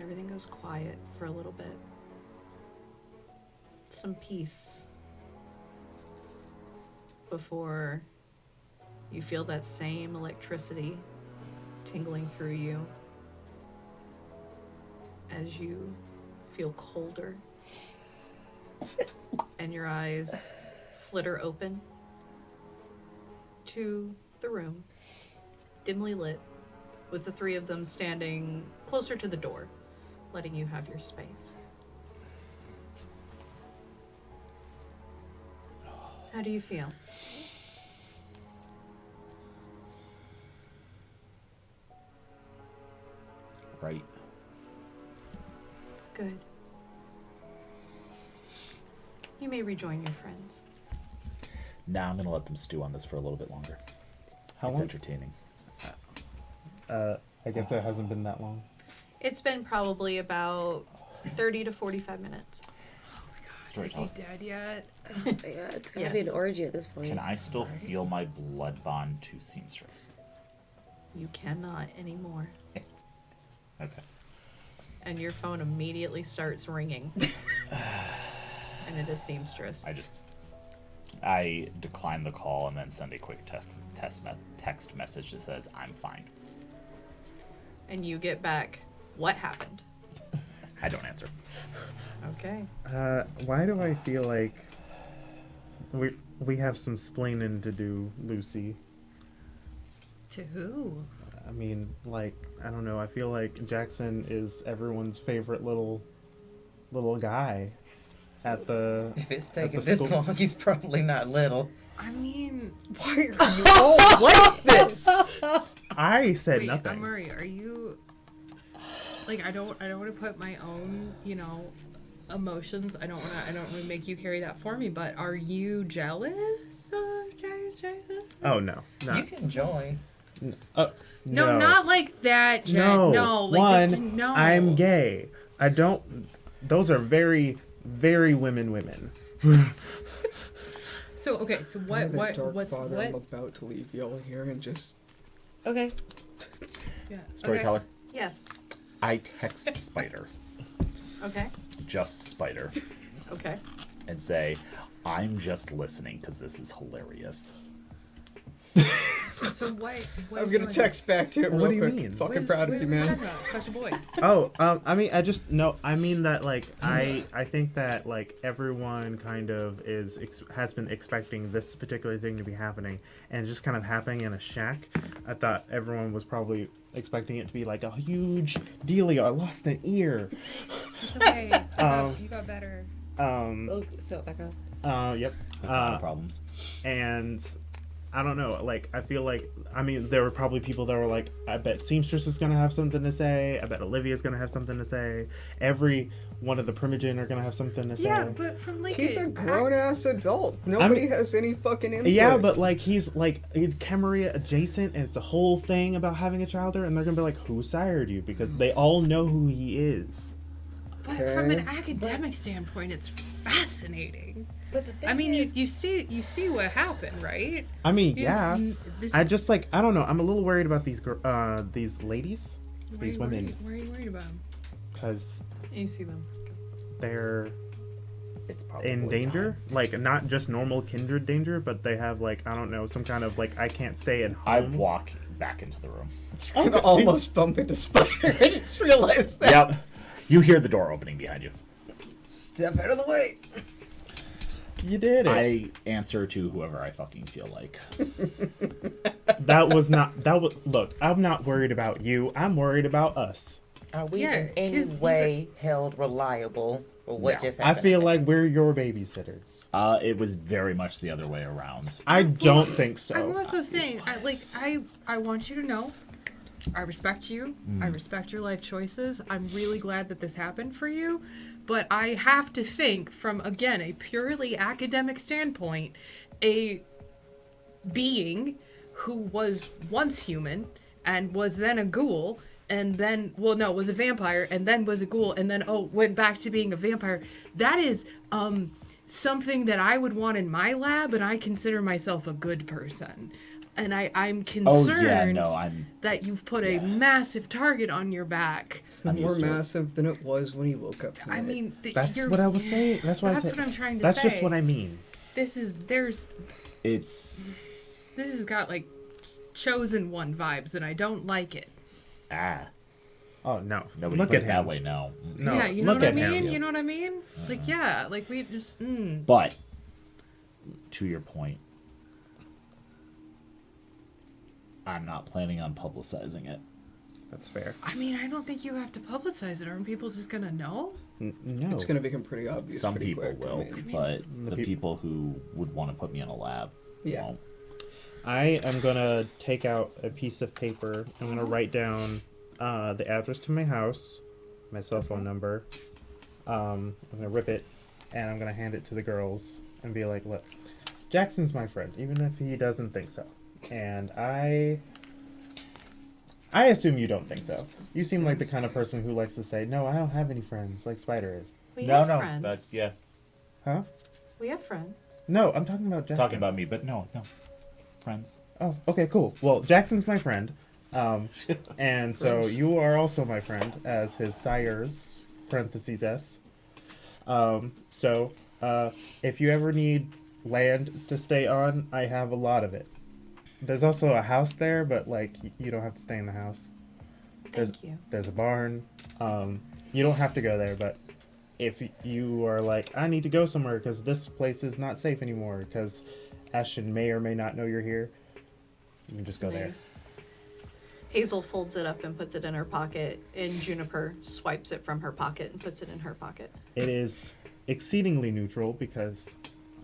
Everything goes quiet for a little bit. Some peace before you feel that same electricity tingling through you as you feel colder and your eyes flitter open to the room, dimly lit, with the three of them standing closer to the door, letting you have your space. How do you feel? Right. Good. You may rejoin your friends. Now I'm gonna let them stew on this for a little bit longer. How It's long? entertaining. I guess it hasn't been that long. It's been probably about 30 to 45 minutes. Is he dead yet? Oh my god, it's gotta be an Yes. orgy at this point. Can I still feel my blood bond to Seamstress? You cannot anymore. Okay. And your phone immediately starts ringing. And it is Seamstress. I decline the call and then send a quick text message that says, I'm fine. And you get back, what happened? I don't answer. Okay. Why do I feel like we have some splaining to do, Lucy? To who? I mean, like, I don't know. I feel like Jackson is everyone's favorite little guy at the. If it's at taking the this school. long, he's probably not little. I mean, Why are you all like this? I said wait, nothing. Amari, are you like I don't want to put my own, emotions. I don't want to make you carry that for me, but are you jealous of Jason? Oh no, no, You can join. No, not like that, Jen. No, No, like one, just no. I'm gay. I don't. Those are very, very women. So okay, so By what the what dark what's father, what? I'm about to leave y'all here and just. Okay. Yeah. Storyteller. Yes. I text Spider, Okay. just Spider, Okay. and say, I'm just listening because this is hilarious. So what? I'm gonna text back to him What real do you quick. mean? Fucking proud of you, man. Special boy. Oh, I mean, I mean that like I think that like everyone kind of has been expecting this particular thing to be happening, and just kind of happening in a shack. I thought everyone was probably expecting it to be like a huge dealio. I lost an ear. It's okay. You got better. Oh, so Becca. Yep. Problems. And I don't know, like, I feel like, I mean, there were probably people that were like, I bet Seamstress is going to have something to say. I bet Olivia's going to have something to say. Every one of the Primogen are going to have something to say. Yeah, but from like He's a grown-ass adult. Nobody has any fucking input. Yeah, but like he's like it's Camarilla adjacent, and it's a whole thing about having a child there, and they're gonna be like, "Who sired you?" Because they all know who he is. But from an academic standpoint, it's fascinating. But the thing I mean, is, you see what happened, right? I mean, He's- yeah. this- I just like I don't know. I'm a little worried about these ladies, why are these you women, Why are you worried about him? because You see them. they're It's probably in danger. Like not just normal kindred danger, but they have like I don't know some kind of like I can't stay at I home. walk back into the room. I'm gonna almost bump into Spider. I just realized that. Yep. You hear the door opening behind you. Step out of the way. You did it. I answer to whoever I fucking feel like. That was look. I'm not worried about you. I'm worried about us. are we Yeah, in any 'cause you way held reliable for what No. just I happened? feel like we're your babysitters. It was very much the other way around. I don't think so. I'm also saying, I want you to know, I respect you. I respect your life choices. I'm really glad that this happened for you. But I have to think from, again, a purely academic standpoint, a being who was once human and was then a ghoul and then, was a vampire and then was a ghoul and then, went back to being a vampire. That is, something that I would want in my lab, and I consider myself a good person. And I'm concerned that you've put a massive target on your back. It's more massive than it was when he woke up tonight. I mean, That's what I was saying. That's what I said. what I'm trying to That's say. just what I mean. This has got like chosen one vibes, and I don't like it. Oh no! Nobody Look put at it him. that way, no. No, Yeah, you know look what I at mean? him. You know what I mean? Like, yeah, like we just. But, to your point, I'm not planning on publicizing it. That's fair. I mean, I don't think you have to publicize it. Aren't people just gonna know? No. It's gonna become pretty obvious. Some pretty people quick. will, I mean, but the the people who would want to put me in a lab Yeah. won't. I am gonna take out a piece of paper. I'm gonna write down the address to my house, my cell phone number, I'm gonna rip it, and I'm gonna hand it to the girls and be like, "Look, Jackson's my friend, even if he doesn't think so. And I assume you don't think so. You seem like the kind of person who likes to say, no, I don't have any friends, like Spider is. We No, have no, friends. that's yeah. Huh? We have friends. No, I'm talking about Jackson. Talking about me, but no, friends. Oh, okay, cool. Well, Jackson's my friend. And so you are also my friend as his sire's, parentheses S. So, if you ever need land to stay on, I have a lot of it. There's also a house there, but, like, you don't have to stay in the house. Thank you. There's a barn. You don't have to go there, but if you are like, I need to go somewhere because this place is not safe anymore because Ashton may or may not know you're here, you can just go there. Hazel folds it up and puts it in her pocket, and Juniper swipes it from her pocket and puts it in her pocket. It is exceedingly neutral because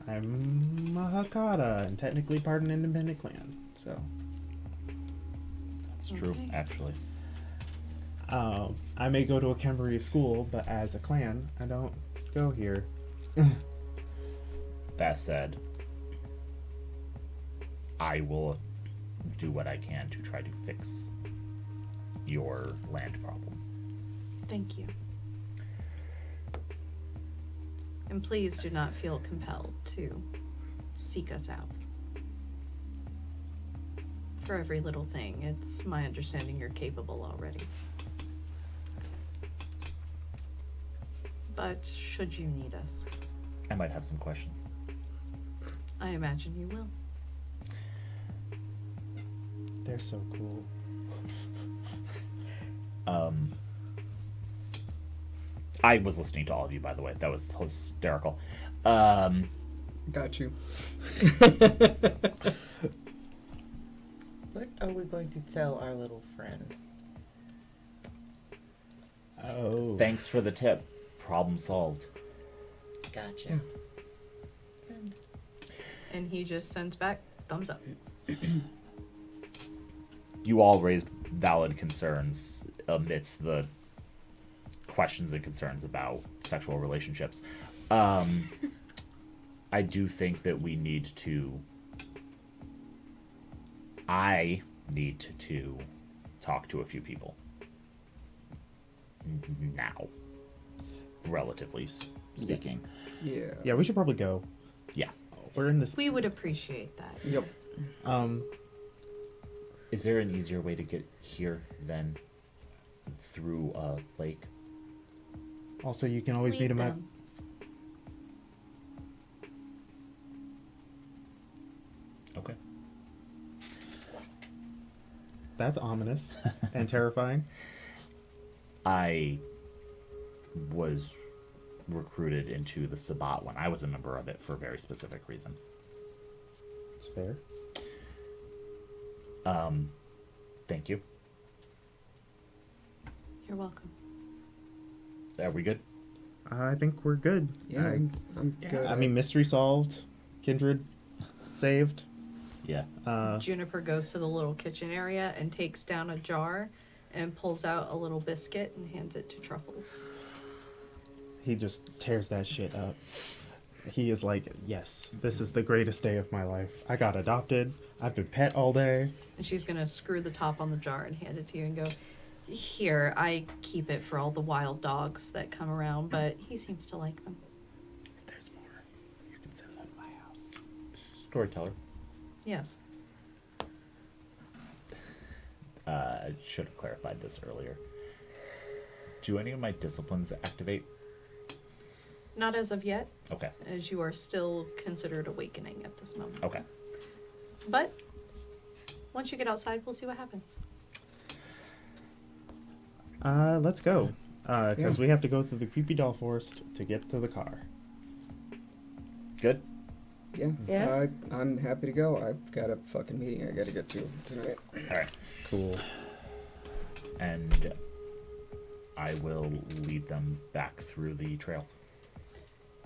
I'm a Hecata and technically part of an independent clan, so. That's true, Okay. actually. I may go to a Camarilla school, but as a clan, I don't go here. That said, I will do what I can to try to fix your land problem. Thank you. And please do not feel compelled to seek us out. For every little thing, it's my understanding you're capable already. But should you need us, I might have some questions. I imagine you will. They're so cool. I was listening to all of you, by the way. That was hysterical. Got you. What are we going to tell our little friend? Oh. Thanks for the tip. Problem solved. Gotcha. Yeah. And he just sends back thumbs up. You all raised valid concerns amidst the questions and concerns about sexual relationships. I do think that we need to... I need to talk to a few people. Now. Relatively speaking. Yeah. Yeah, we should probably go. Yeah. We're in this. We would appreciate that. Yep. Is there an easier way to get here than through a lake? Also, you can always meet Lead him at. them. Okay. That's ominous and terrifying. I was recruited into the Sabbat when I was a member of it for a very specific reason. It's fair. Thank you. You're welcome. Are we good? I think we're good. Yeah, I'm good. I mean, mystery solved. Kindred saved. Yeah. Juniper goes to the little kitchen area and takes down a jar and pulls out a little biscuit and hands it to Truffles. He just tears that shit up. He is like, yes, this is the greatest day of my life. I got adopted. I've been pet all day. And she's going to screw the top on the jar and hand it to you and go, here, I keep it for all the wild dogs that come around, but he seems to like them. If there's more, you can send them to my house. Storyteller. Yes. I should have clarified this earlier. Do any of my disciplines activate? Not as of yet, Okay. as you are still considered awakening at this moment. Okay. But once you get outside, we'll see what happens. Let's go. Because Yeah. we have to go through the creepy doll forest to get to the car. Good. Yeah. Yeah. I'm happy to go. I've got a fucking meeting I gotta get to tonight. All right. Cool. And I will lead them back through the trail.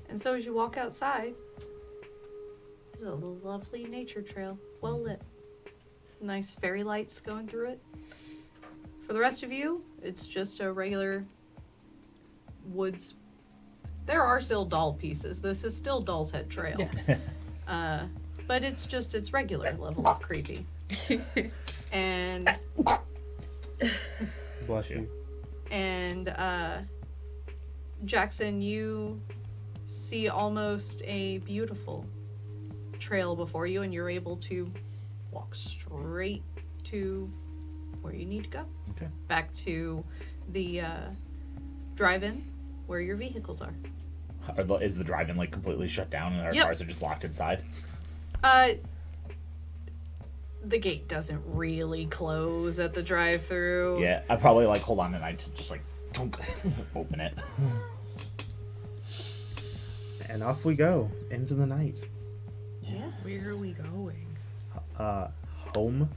And so as you walk outside, there's a lovely nature trail, well lit. Nice fairy lights going through it. For the rest of you, it's just a regular woods There are still doll pieces. This is still Doll's Head Trail. But it's regular level of creepy. And Bless you. And Jackson, you see almost a beautiful trail before you, and you're able to walk straight to where you need to go. Okay. Back to the drive-in where your vehicles are. Is the drive-in like completely shut down and our cars are just locked inside? The gate doesn't really close at the drive-through. Yeah, I probably like hold on and I just like open it. And off we go into the night. Yes. Where are we going? Home.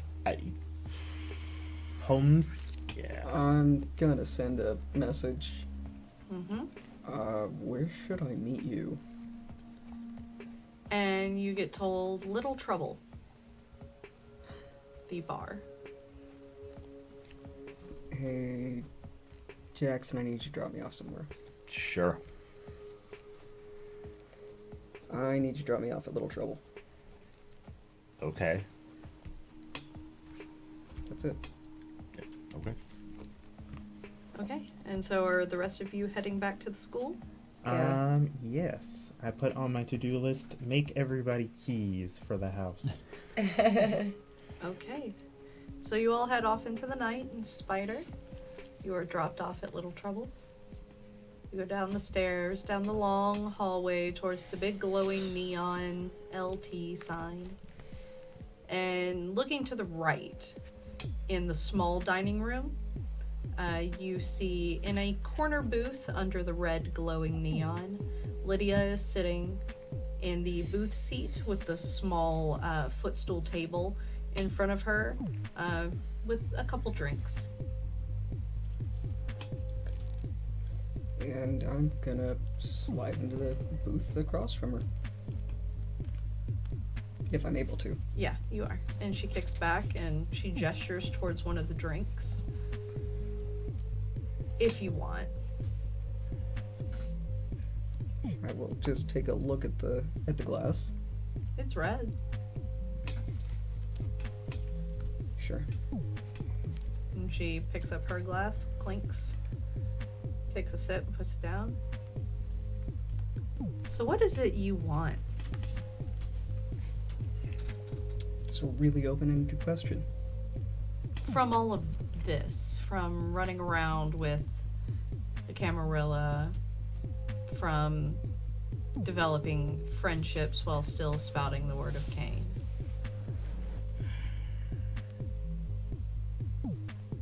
Homes. Yeah. I'm gonna send a message. Mm-hmm. Where should I meet you? And you get told Little Trouble. The bar. Hey, Jackson, I need you to drop me off somewhere. Sure. I need you to drop me off at Little Trouble. Okay. That's it. Okay. Okay. And so are the rest of you heading back to the school? Yes. I put on my to-do list, make everybody keys for the house. Okay. So you all head off into the night, and Spider, you are dropped off at Little Trouble. You go down the stairs, down the long hallway towards the big glowing neon LT sign. And looking to the right, in the small dining room, you see in a corner booth under the red glowing neon, Lydia is sitting in the booth seat with the small footstool table in front of her with a couple drinks. And I'm gonna slide into the booth across from her. If I'm able to. Yeah, you are. And she kicks back and she gestures towards one of the drinks. If you want. I will just take a look at the glass. It's red. Sure. And she picks up her glass, clinks, takes a sip, and puts it down. So what is it you want? It's a really open-ended question. From all of this, from running around with the Camarilla, from developing friendships while still spouting the word of Cain.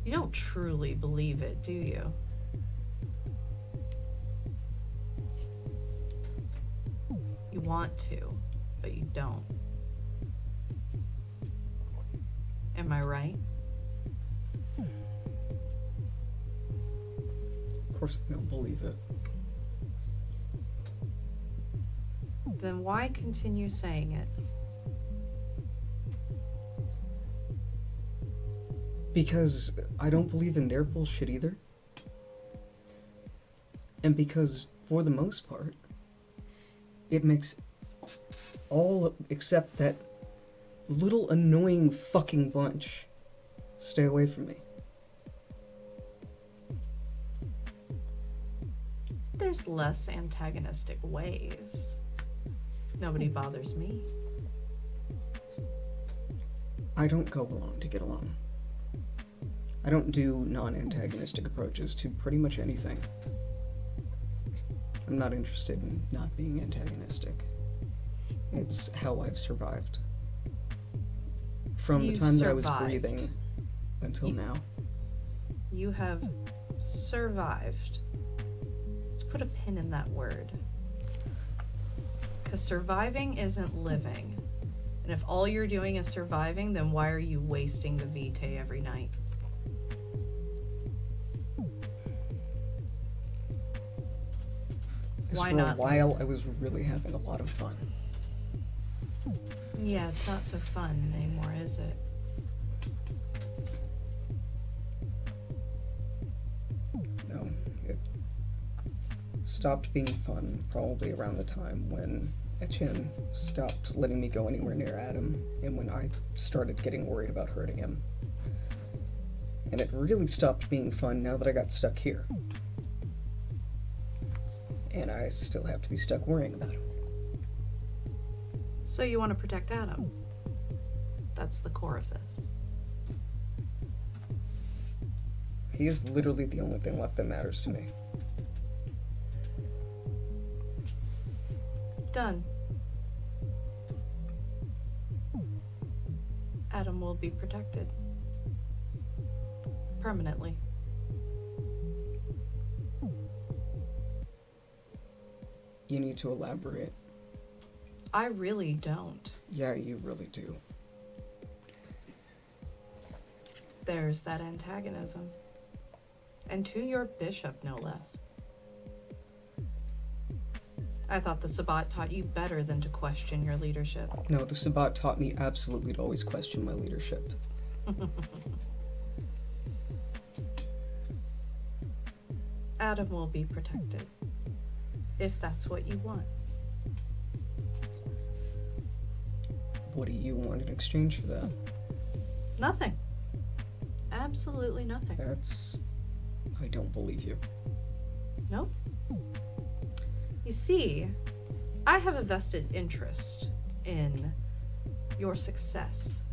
You don't truly believe it, do you? You want to, but you don't. Am I right? Of course I don't believe it. Then why continue saying it? Because I don't believe in their bullshit either. And because, for the most part, it makes all except that little annoying fucking bunch stay away from me. There's less antagonistic ways. Nobody bothers me. I don't go along to get along. I don't do non-antagonistic approaches to pretty much anything. I'm not interested in not being antagonistic. It's how I've survived. From the You've time that I was survived. breathing until now. You have survived. Let's put a pin in that word. Because surviving isn't living. And if all you're doing is surviving, then why are you wasting the vitae every night? Why for not? a while, I was really having a lot of fun. Yeah, it's not so fun anymore, is it? No, stopped being fun probably around the time when Etienne stopped letting me go anywhere near Adam, and when I started getting worried about hurting him. And it really stopped being fun now that I got stuck here. And I still have to be stuck worrying about him. So you want to protect Adam? That's the core of this. He is literally the only thing left that matters to me. Done. Adam will be protected. Permanently. You need to elaborate. I really don't. Yeah, you really do. There's that antagonism. And to your bishop, no less. I thought the Sabbat taught you better than to question your leadership. No, the Sabbat taught me absolutely to always question my leadership. Adam will be protected. If that's what you want. What do you want in exchange for that? Nothing. Absolutely nothing. I don't believe you. Nope. You see, I have a vested interest in your success.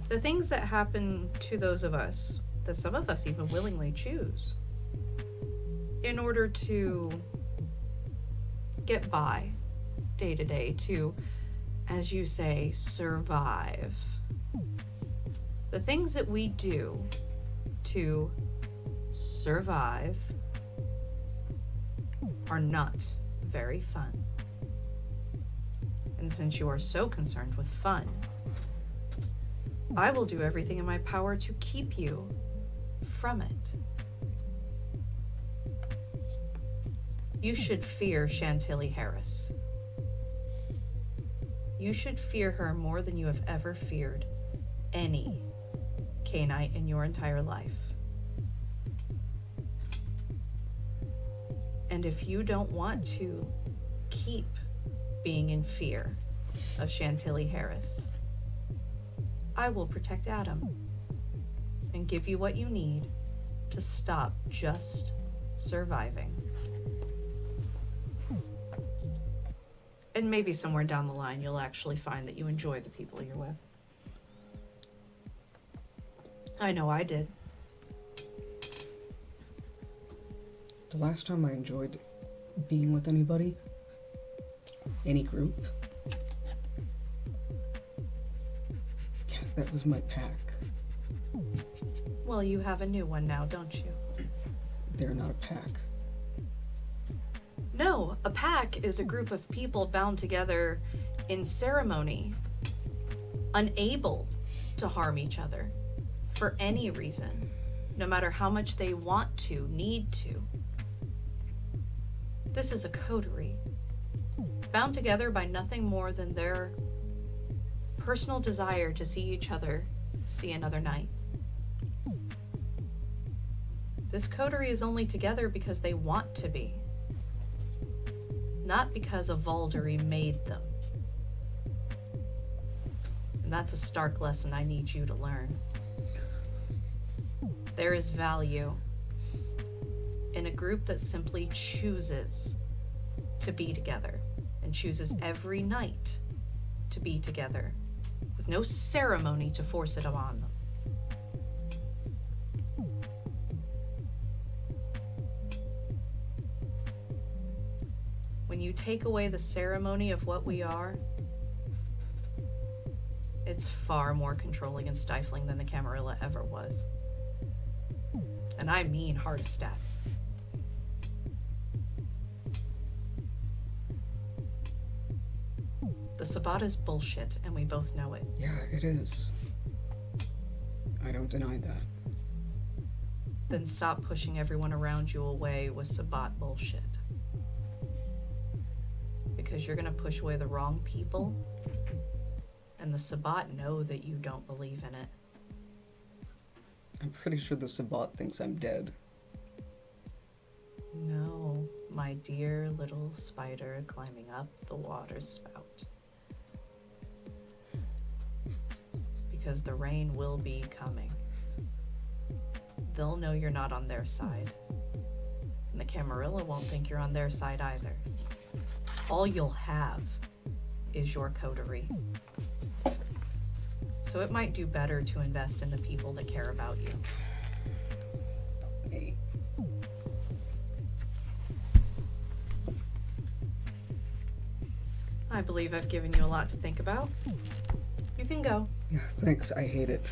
The things that happen to those of us, that some of us even willingly choose, in order to get by day to day, to, as you say, survive. The things that we do to survive are not very fun. And since you are so concerned with fun, I will do everything in my power to keep you from it. You should fear Chantilly Harris. You should fear her more than you have ever feared any Canite in your entire life. And if you don't want to keep being in fear of Chantilly Harris, I will protect Adam and give you what you need to stop just surviving. And maybe somewhere down the line you'll actually find that you enjoy the people you're with. I know I did. The last time I enjoyed being with anybody, any group, that was my pack. Well, you have a new one now, don't you? They're not a pack. No, a pack is a group of people bound together in ceremony, unable to harm each other for any reason, no matter how much they want to, need to. This is a coterie, bound together by nothing more than their personal desire to see each other see another night. This coterie is only together because they want to be, not because a Valdery made them. And that's a stark lesson I need you to learn. There is value in a group that simply chooses to be together and chooses every night to be together with no ceremony to force it upon them. When you take away the ceremony of what we are, it's far more controlling and stifling than the Camarilla ever was. And I mean hard as stat. The Sabbat is bullshit, and we both know it. Yeah, it is. I don't deny that. Then stop pushing everyone around you away with Sabbat bullshit. Because you're gonna push away the wrong people, and the Sabbat know that you don't believe in it. I'm pretty sure the Sabbat thinks I'm dead. No. my dear little spider climbing up the water spout. Because the rain will be coming. They'll know you're not on their side. And the Camarilla won't think you're on their side either. All you'll have is your coterie. So it might do better to invest in the people that care about you. I believe I've given you a lot to think about. You can go. Yeah, thanks. I hate it.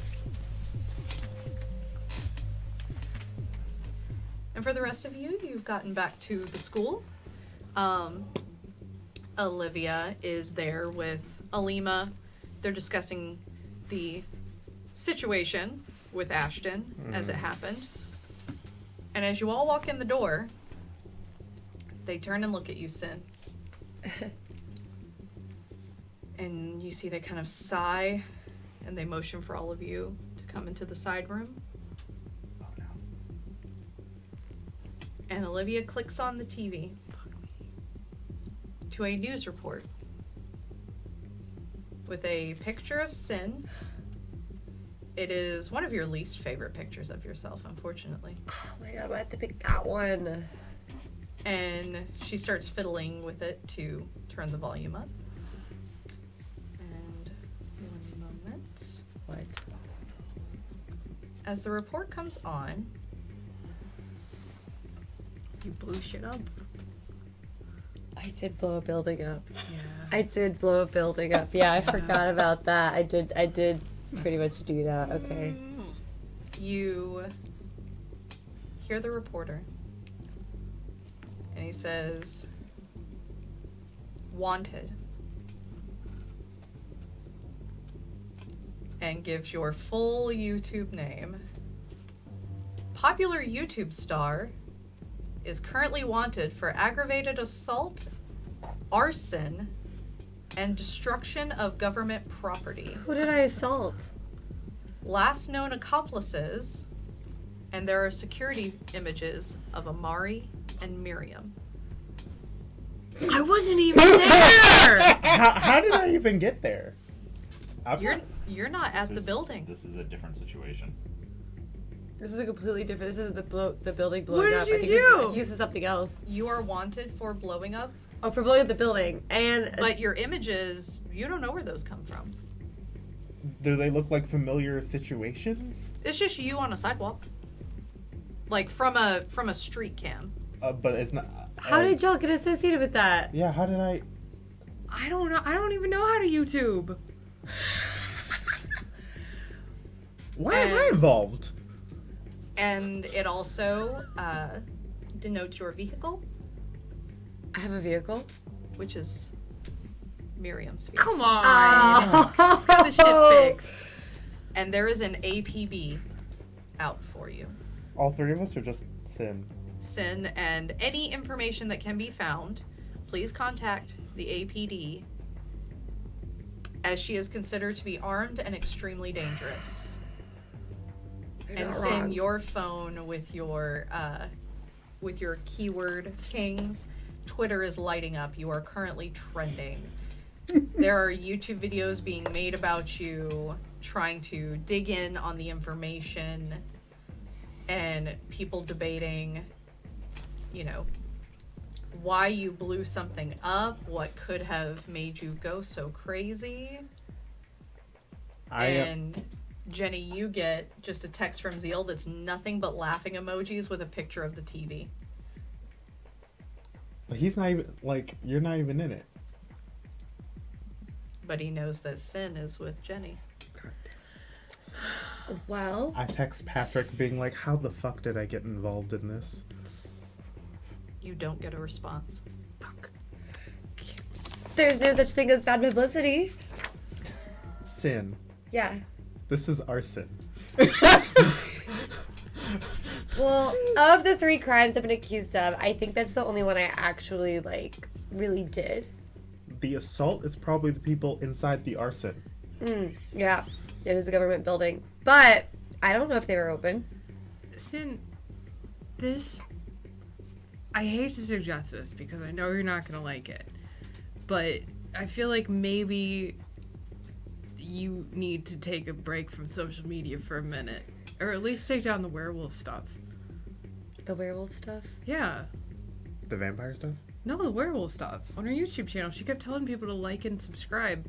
And for the rest of you, you've gotten back to the school. Olivia is there with Alima. They're discussing the situation with Ashton as it happened. And as you all walk in the door, they turn and look at you, Sin. And you see they kind of sigh, and they motion for all of you to come into the side room. Oh no. And Olivia clicks on the TV to a news report with a picture of Sin. It is one of your least favorite pictures of yourself, unfortunately. Oh my god, I have to pick that one. And she starts fiddling with it to turn the volume up. And one moment. What? As the report comes on, You blew shit up. I did blow a building up. Yeah. I did blow a building up. Yeah, I forgot about that. I did pretty much do that. Okay. you hear the reporter. And he says, "Wanted." And gives your full YouTube name. Popular YouTube star is currently wanted for aggravated assault, arson, and destruction of government property. Who did I assault? Last known accomplices, and there are security images of Amari and Miriam. I wasn't even there! How did I even get there? You're not at the building. This is a different situation. This is a completely different. This is the building blowing What did up. you I think do? This is something else. You are wanted for blowing up, Oh, for blowing up the building and but your images, you don't know where those come from. Do they look like familiar situations? It's just you on a sidewalk, like from a street cam. But it's not. how did y'all get associated with that? Yeah, how did I? I don't know. I don't even know how to YouTube. Why am I involved? And it also denotes your vehicle, I have a vehicle. which is Miriam's vehicle. Come on. Let's get the shit fixed. And there is an APB out for you. All three of us, or just Sin? Sin, and any information that can be found, please contact the APD, as she is considered to be armed and extremely dangerous. And Sin, your phone with your keyword kings, Twitter is lighting up. You are currently trending. There are YouTube videos being made about you, trying to dig in on the information, and people debating, why you blew something up, what could have made you go so crazy. And Jenni, you get just a text from Zeal that's nothing but laughing emojis with a picture of the TV. He's not even you're not even in it. But he knows that Sin is with Jenni. Well, I text Patrick being like, "How the fuck did I get involved in this?" You don't get a response. there's no such thing as bad publicity. Sin. Yeah. This is arson. Well, of the 3 crimes I've been accused of, I think that's the only one I actually really did. The assault is probably the people inside the arson. Yeah, it is a government building, but I don't know if they were open. Sin, this... I hate to suggest this because I know you're not gonna like it, but I feel like maybe you need to take a break from social media for a minute, or at least take down the werewolf stuff. The werewolf stuff? Yeah. The vampire stuff? No, the werewolf stuff. On her YouTube channel, she kept telling people to like and subscribe.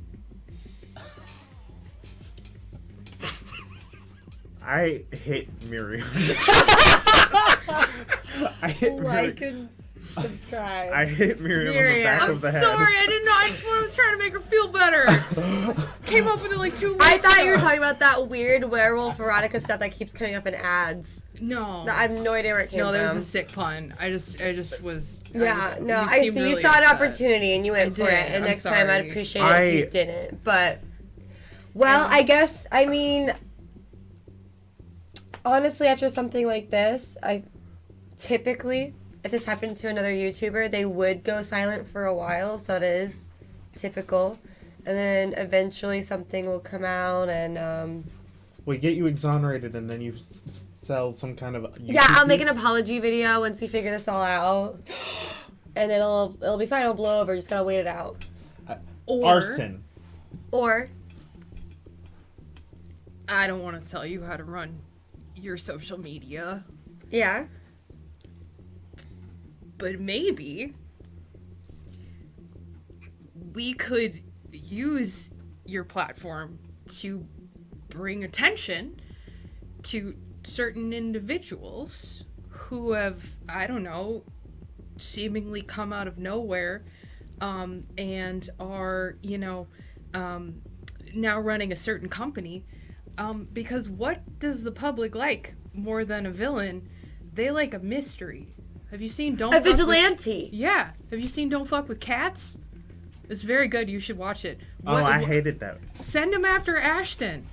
I hit Miriam. I hit Like Miriam. and subscribe. I hit Miriam on the back I'm of the head. sorry, I didn't know. I just was trying to make her feel better. Came up with it like 2 weeks I thought you were ago. talking about that weird werewolf erotica stuff that keeps coming up in ads. No. No, I have no idea where it came No, from. there was a sick pun. I just was. Yeah, no, you I seemed see. You really saw an upset. opportunity and you went for did. it. And I'm next time I'd sorry. appreciate it if you didn't. But, well, I guess, I mean, honestly, after something like this, I typically, if this happened to another YouTuber, they would go silent for a while. So that is typical. And then eventually something will come out and, We get you exonerated and then you sell some kind of YouTube yeah, I'll make an piece? apology video once we figure this all out. And it'll be fine, it'll blow over, just gotta wait it out. Or Arson. Or, I don't want to tell you how to run your social media, yeah. but maybe we could use your platform to bring attention to certain individuals who have, I don't know, seemingly come out of nowhere and are, now running a certain company. Because what does the public like more than a villain? They like a mystery. Have you seen Don't A Fuck with- vigilante. Yeah. Have you seen Don't Fuck with Cats? It's very good. You should watch it. I hated that. Send him after Ashton.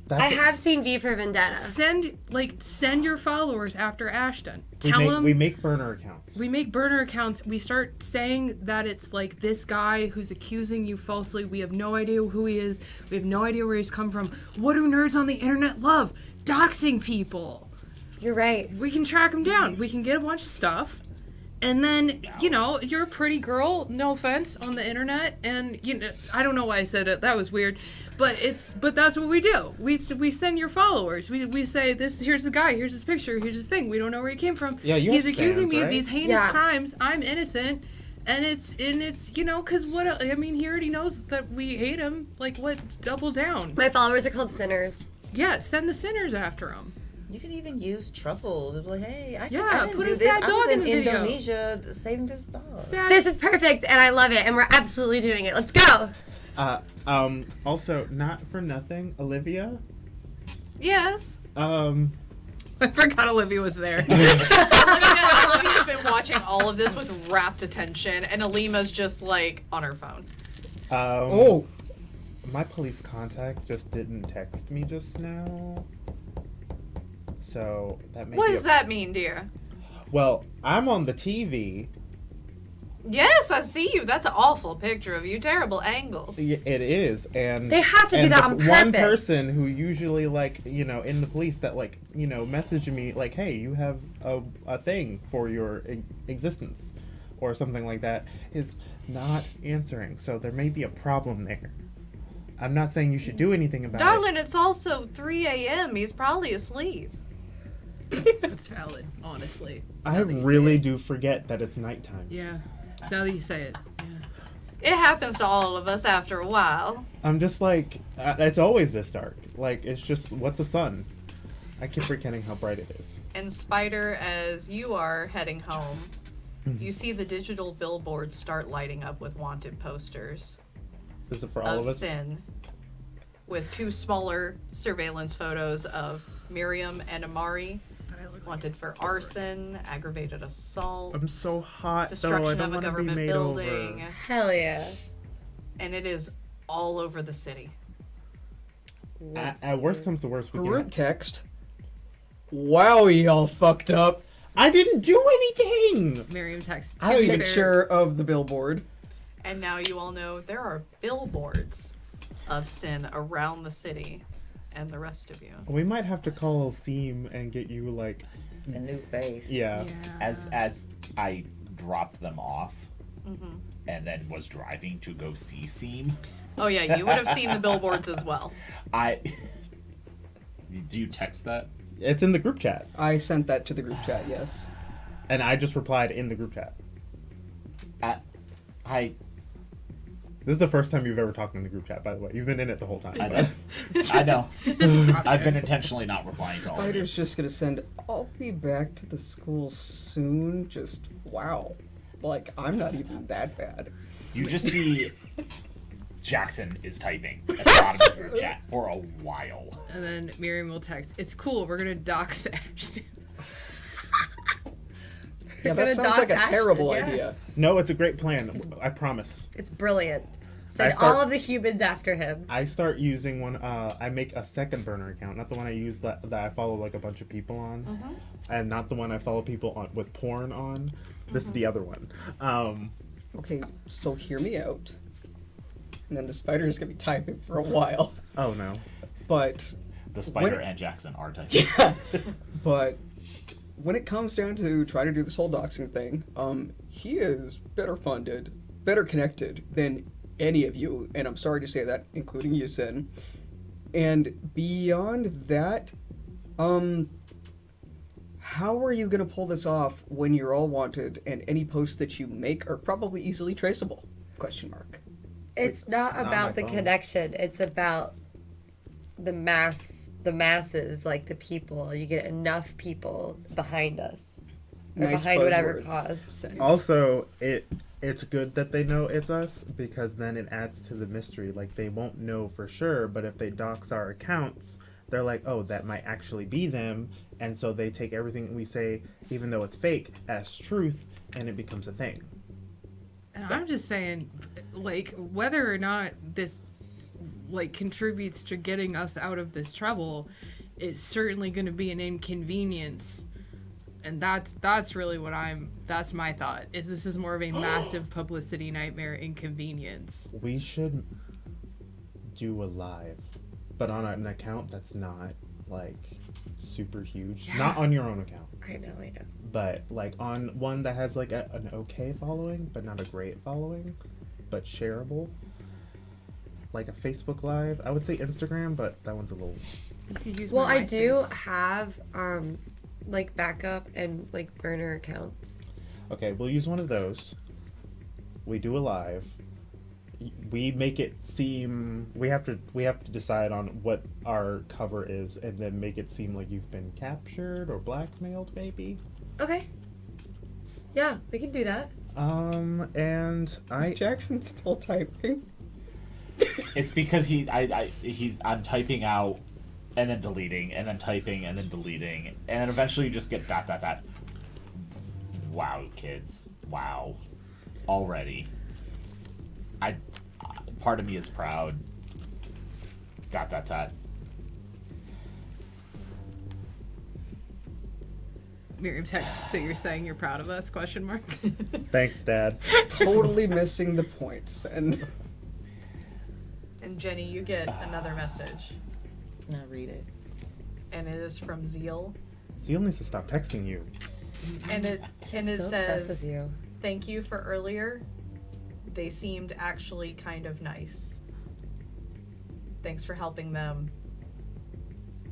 I have seen V for Vendetta. Send your followers after Ashton. We Tell make, them we make burner accounts. we make burner accounts. We start saying that it's like this guy who's accusing you falsely. We have no idea who he is. We have no idea where he's come from. What do nerds on the internet love? Doxing people. You're right. We can track him down. We can get a bunch of stuff. And then, you're a pretty girl, no offense, on the internet. And, I don't know why I said it. That was weird. But that's what we do. We send your followers. We say, here's the guy, here's his picture, here's his thing. We don't know where he came from. Yeah, you He's have accusing stands, me of right? these heinous Yeah. crimes. I'm innocent. And it's because he already knows that we hate him. Like, what? Double down. My followers are called sinners. Yeah, send the sinners after him. You can even use truffles. It's like, hey, I Yeah, didn't put do a this. sad I dog was in in the video. Indonesia saving this dog. Sad. This is perfect, and I love it, and we're absolutely doing it. Let's go. Also, not for nothing, Olivia. Yes. I forgot Olivia was there. Olivia's been watching all of this with rapt attention, and Alima's just like on her phone. My police contact just didn't text me just now. So that may What be does that mean, dear? Well, I'm on the TV. Yes, I see you. That's an awful picture of you. Terrible angle. It is, and They have to do and that the on One purpose. person who usually in the police that messaged me like, hey, you have a thing for your existence, or something like that, is not answering. So there may be a problem there. I'm not saying you should do anything about it. Darling, it's also 3 a.m. He's probably asleep. That's valid, honestly. I Now that you say really it. do forget that it's nighttime. Yeah. Now that you say it. Yeah. It happens to all of us after a while. I'm just like, it's always this dark. Like, it's just, what's the sun? I keep forgetting how bright it is. And Spider, as you are heading home, you see the digital billboards start lighting up with wanted posters Is it for all of of us? Sin, with 2 smaller surveillance photos of Miriam and Amari, wanted for arson, aggravated assault, I'm so hot, though. I destruction don't of a want to be government made building, over. Hell yeah. and it is all over the city. At worst comes to worst, we Group can... text. Wow, y'all fucked up. I didn't do anything! Miriam text. I have a picture of the billboard. And now you all know there are billboards of Sin around the city, and the rest of you. We might have to call Seam and get you, like... A new face. Yeah. As I dropped them off and then was driving to go see Seam. Oh yeah, you would have seen the billboards as well. Do you text that? It's in the group chat. I sent that to the group chat, yes. And I just replied in the group chat. Hi. This is the first time you've ever talked in the group chat, by the way. You've been in it the whole time. I know. I know. I've been intentionally not replying to all of you. Spider's just gonna send, I'll be back to the school soon. Just, wow. Like, I'm not even that bad. You just see Jackson is typing at the bottom of the group chat for a while. And then Miriam will text, "It's cool, we're gonna dox Ashton." Yeah, that sounds like a terrible idea. No, it's a great plan. I promise. It's brilliant. Send I start- all of the humans after him. I start using one. I make a second burner account, not the one I use that I follow like a bunch of people on, and not the one I follow people on with porn on. This is the other one. Okay, so hear me out. And then the spider is gonna be typing for a while. Oh no. But The Spider and Jackson are typing. but when it comes down to trying to do this whole doxing thing, he is better funded, better connected than any of you, and I'm sorry to say that, including you, Sin. And beyond that, how are you gonna pull this off when you're all wanted and any posts that you make are probably easily traceable? Question mark. It's not my about the phone. connection. It's about the masses, like the people. You get enough people behind us. Or Nice behind whatever buzzwords. cause. Same. Also, it's good that they know it's us because then it adds to the mystery. Like they won't know for sure, but if they dox our accounts, they're like, oh, that might actually be them, and so they take everything we say, even though it's fake, as truth, and it becomes a thing. And I'm just saying, like, whether or not this, like, contributes to getting us out of this trouble, it's certainly going to be an inconvenience. And that's really what that's my thought, is this is more of a massive publicity nightmare inconvenience. We should do a live, but on an account that's not, like, super huge. Yeah. Not on your own account. I know. But like on one that has like an okay following, but not a great following, but shareable, like a Facebook Live. I would say Instagram, but that one's a little. You could use Well, my I do MySpace. have like backup and like burner accounts. Okay, we'll use one of those. We do a live. We make it seem we have to decide on what our cover is, and then make it seem like you've been captured or blackmailed, maybe. Okay. Yeah, we can do that. And Is Jackson still typing? It's because I'm typing out and then deleting and then typing and then deleting and then eventually you just get that. Wow, kids. Wow. Already. Part of me is proud. Dot. Miriam text, so you're saying you're proud of us, question mark? thanks, Dad. Totally missing the points. And Jenny, you get another message, Now read it. and it is from Zeal, Zeal needs to stop texting you. and it So obsessed with says, you. "Thank you for earlier. They seemed actually kind of nice. Thanks for helping them.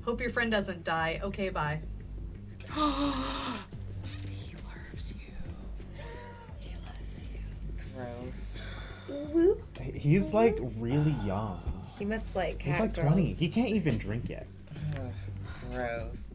Hope your friend doesn't die. Okay, bye." He loves you. He loves you. Gross. Woo. He's like really young. He must like He's cat like girls. 20. He can't even drink yet. Ugh, gross.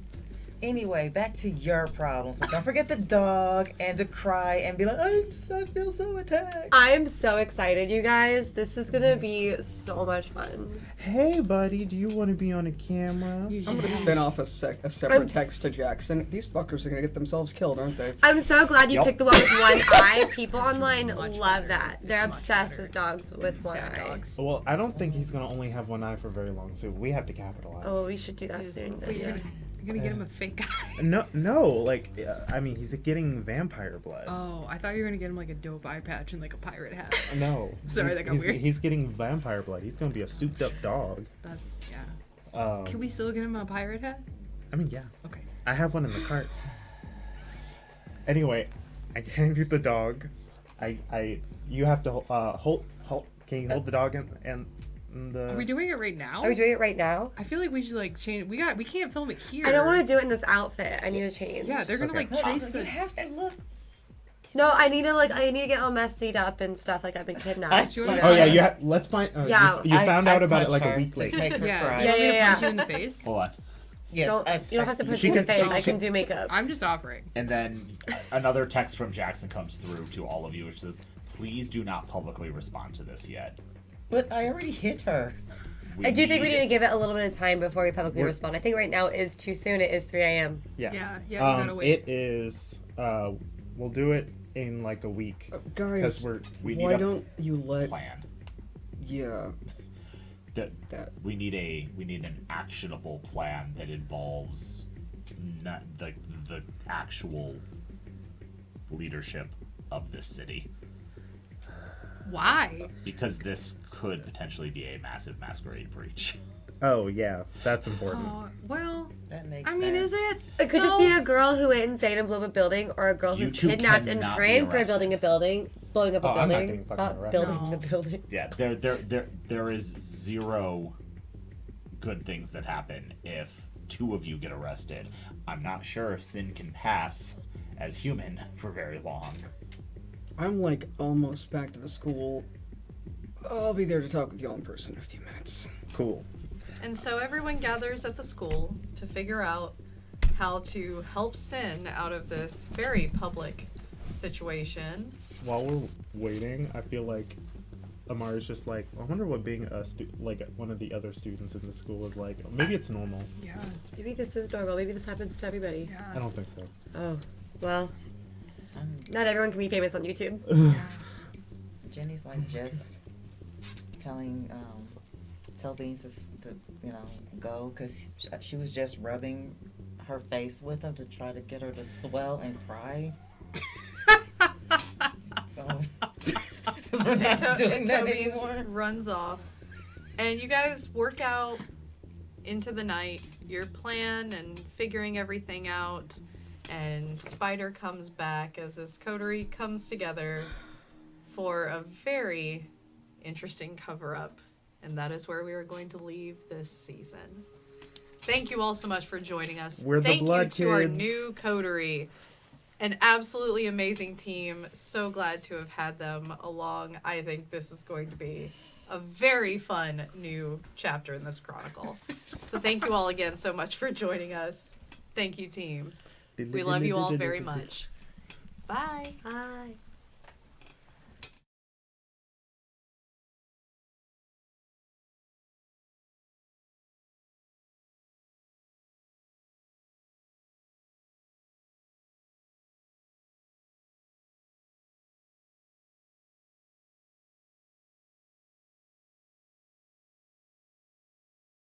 Anyway, back to your problems. Don't forget the dog and to cry and be like, I feel so attacked. I'm so excited, you guys. This is gonna be so much fun. Hey, buddy, do you want to be on a camera? I'm gonna spin off a separate I'm text to Jackson. These fuckers are gonna get themselves killed, aren't they? I'm so glad you Yup. picked the one with one eye. People online much love better. that. They're It's much obsessed better. with dogs with one Sad eye. dogs. Well, I don't think he's gonna only have one eye for very long, so we have to capitalize. Oh, we should do that soon. Wait, you're gonna get him a fake eye? No, like, I mean, he's getting vampire blood. Oh, I thought you were gonna get him like a dope eye patch and like a pirate hat. No. Sorry, he's, that got he's, weird. He's getting vampire blood. He's gonna be a souped up dog. That's, yeah. Can we still get him a pirate hat? I mean, yeah. Okay. I have one in the cart. Anyway, I hand you the dog. You have to hold. Can you hold the dog and the? Are we doing it right now? Are we doing it right now? I feel like we should like change. We can't film it here. I don't want to do it in this outfit. I need to change. Yeah, they're gonna Okay. like trace You the. have to look. No, I need to get all messied up and stuff. Like I've been kidnapped. You you want know? Oh yeah, you let's find. Yeah. You found out about it punch like a her week to later. Make her Yeah. cry. Do you want me to Yeah. punch you in the face? Hold on. Yes, You don't have to punch she me in the can- face. I can do makeup. I'm just offering. And then another text from Jackson comes through to all of you, which says, "Please do not publicly respond to this yet." But I already hit her. I do think we need to give it a little bit of time before we publicly respond. I think right now is too soon. It is 3 a.m. Yeah. Yeah, we gotta wait. It is. We'll do it in like a week. Guys, We need why a don't you let? plan. Yeah, That that. we need an actionable plan that involves not the actual leadership of this city, Why? because this could potentially be a massive masquerade breach. Oh yeah, that's important. Well, That makes I sense. mean, is it? It could just be a girl who went insane and blew up a building, or a girl You who's two kidnapped and cannot be framed for arrested. blowing up a I'm not building. getting fucking arrested. Building No. the building. Yeah, there is zero good things that happen if two of you get arrested. I'm not sure if Sin can pass as human for very long. I'm like almost back to the school. I'll be there to talk with y'all in person in a few minutes. Cool. And so everyone gathers at the school to figure out how to help Sin out of this very public situation. While we're waiting, I feel like Amari's just like, I wonder what being like one of the other students in the school is like. Maybe it's normal. Yeah. Maybe this is normal. Maybe this happens to everybody. Yeah. I don't think so. Oh, well. Not everyone can be famous on YouTube. Jenny's like just telling tell Beans to go, because she was just rubbing her face with him to try to get her to swell and cry. So we're not doing that Toby anymore. runs off, and you guys work out into the night your plan and figuring everything out. And Spider comes back as this coterie comes together for a very interesting cover-up. And that is where we are going to leave this season. Thank you all so much for joining us. We're the Thank Blood you to our Kids. new coterie. An absolutely amazing team. So glad to have had them along. I think this is going to be a very fun new chapter in this chronicle. So thank you all again so much for joining us. Thank you, team. We love you all very much. Bye. Bye.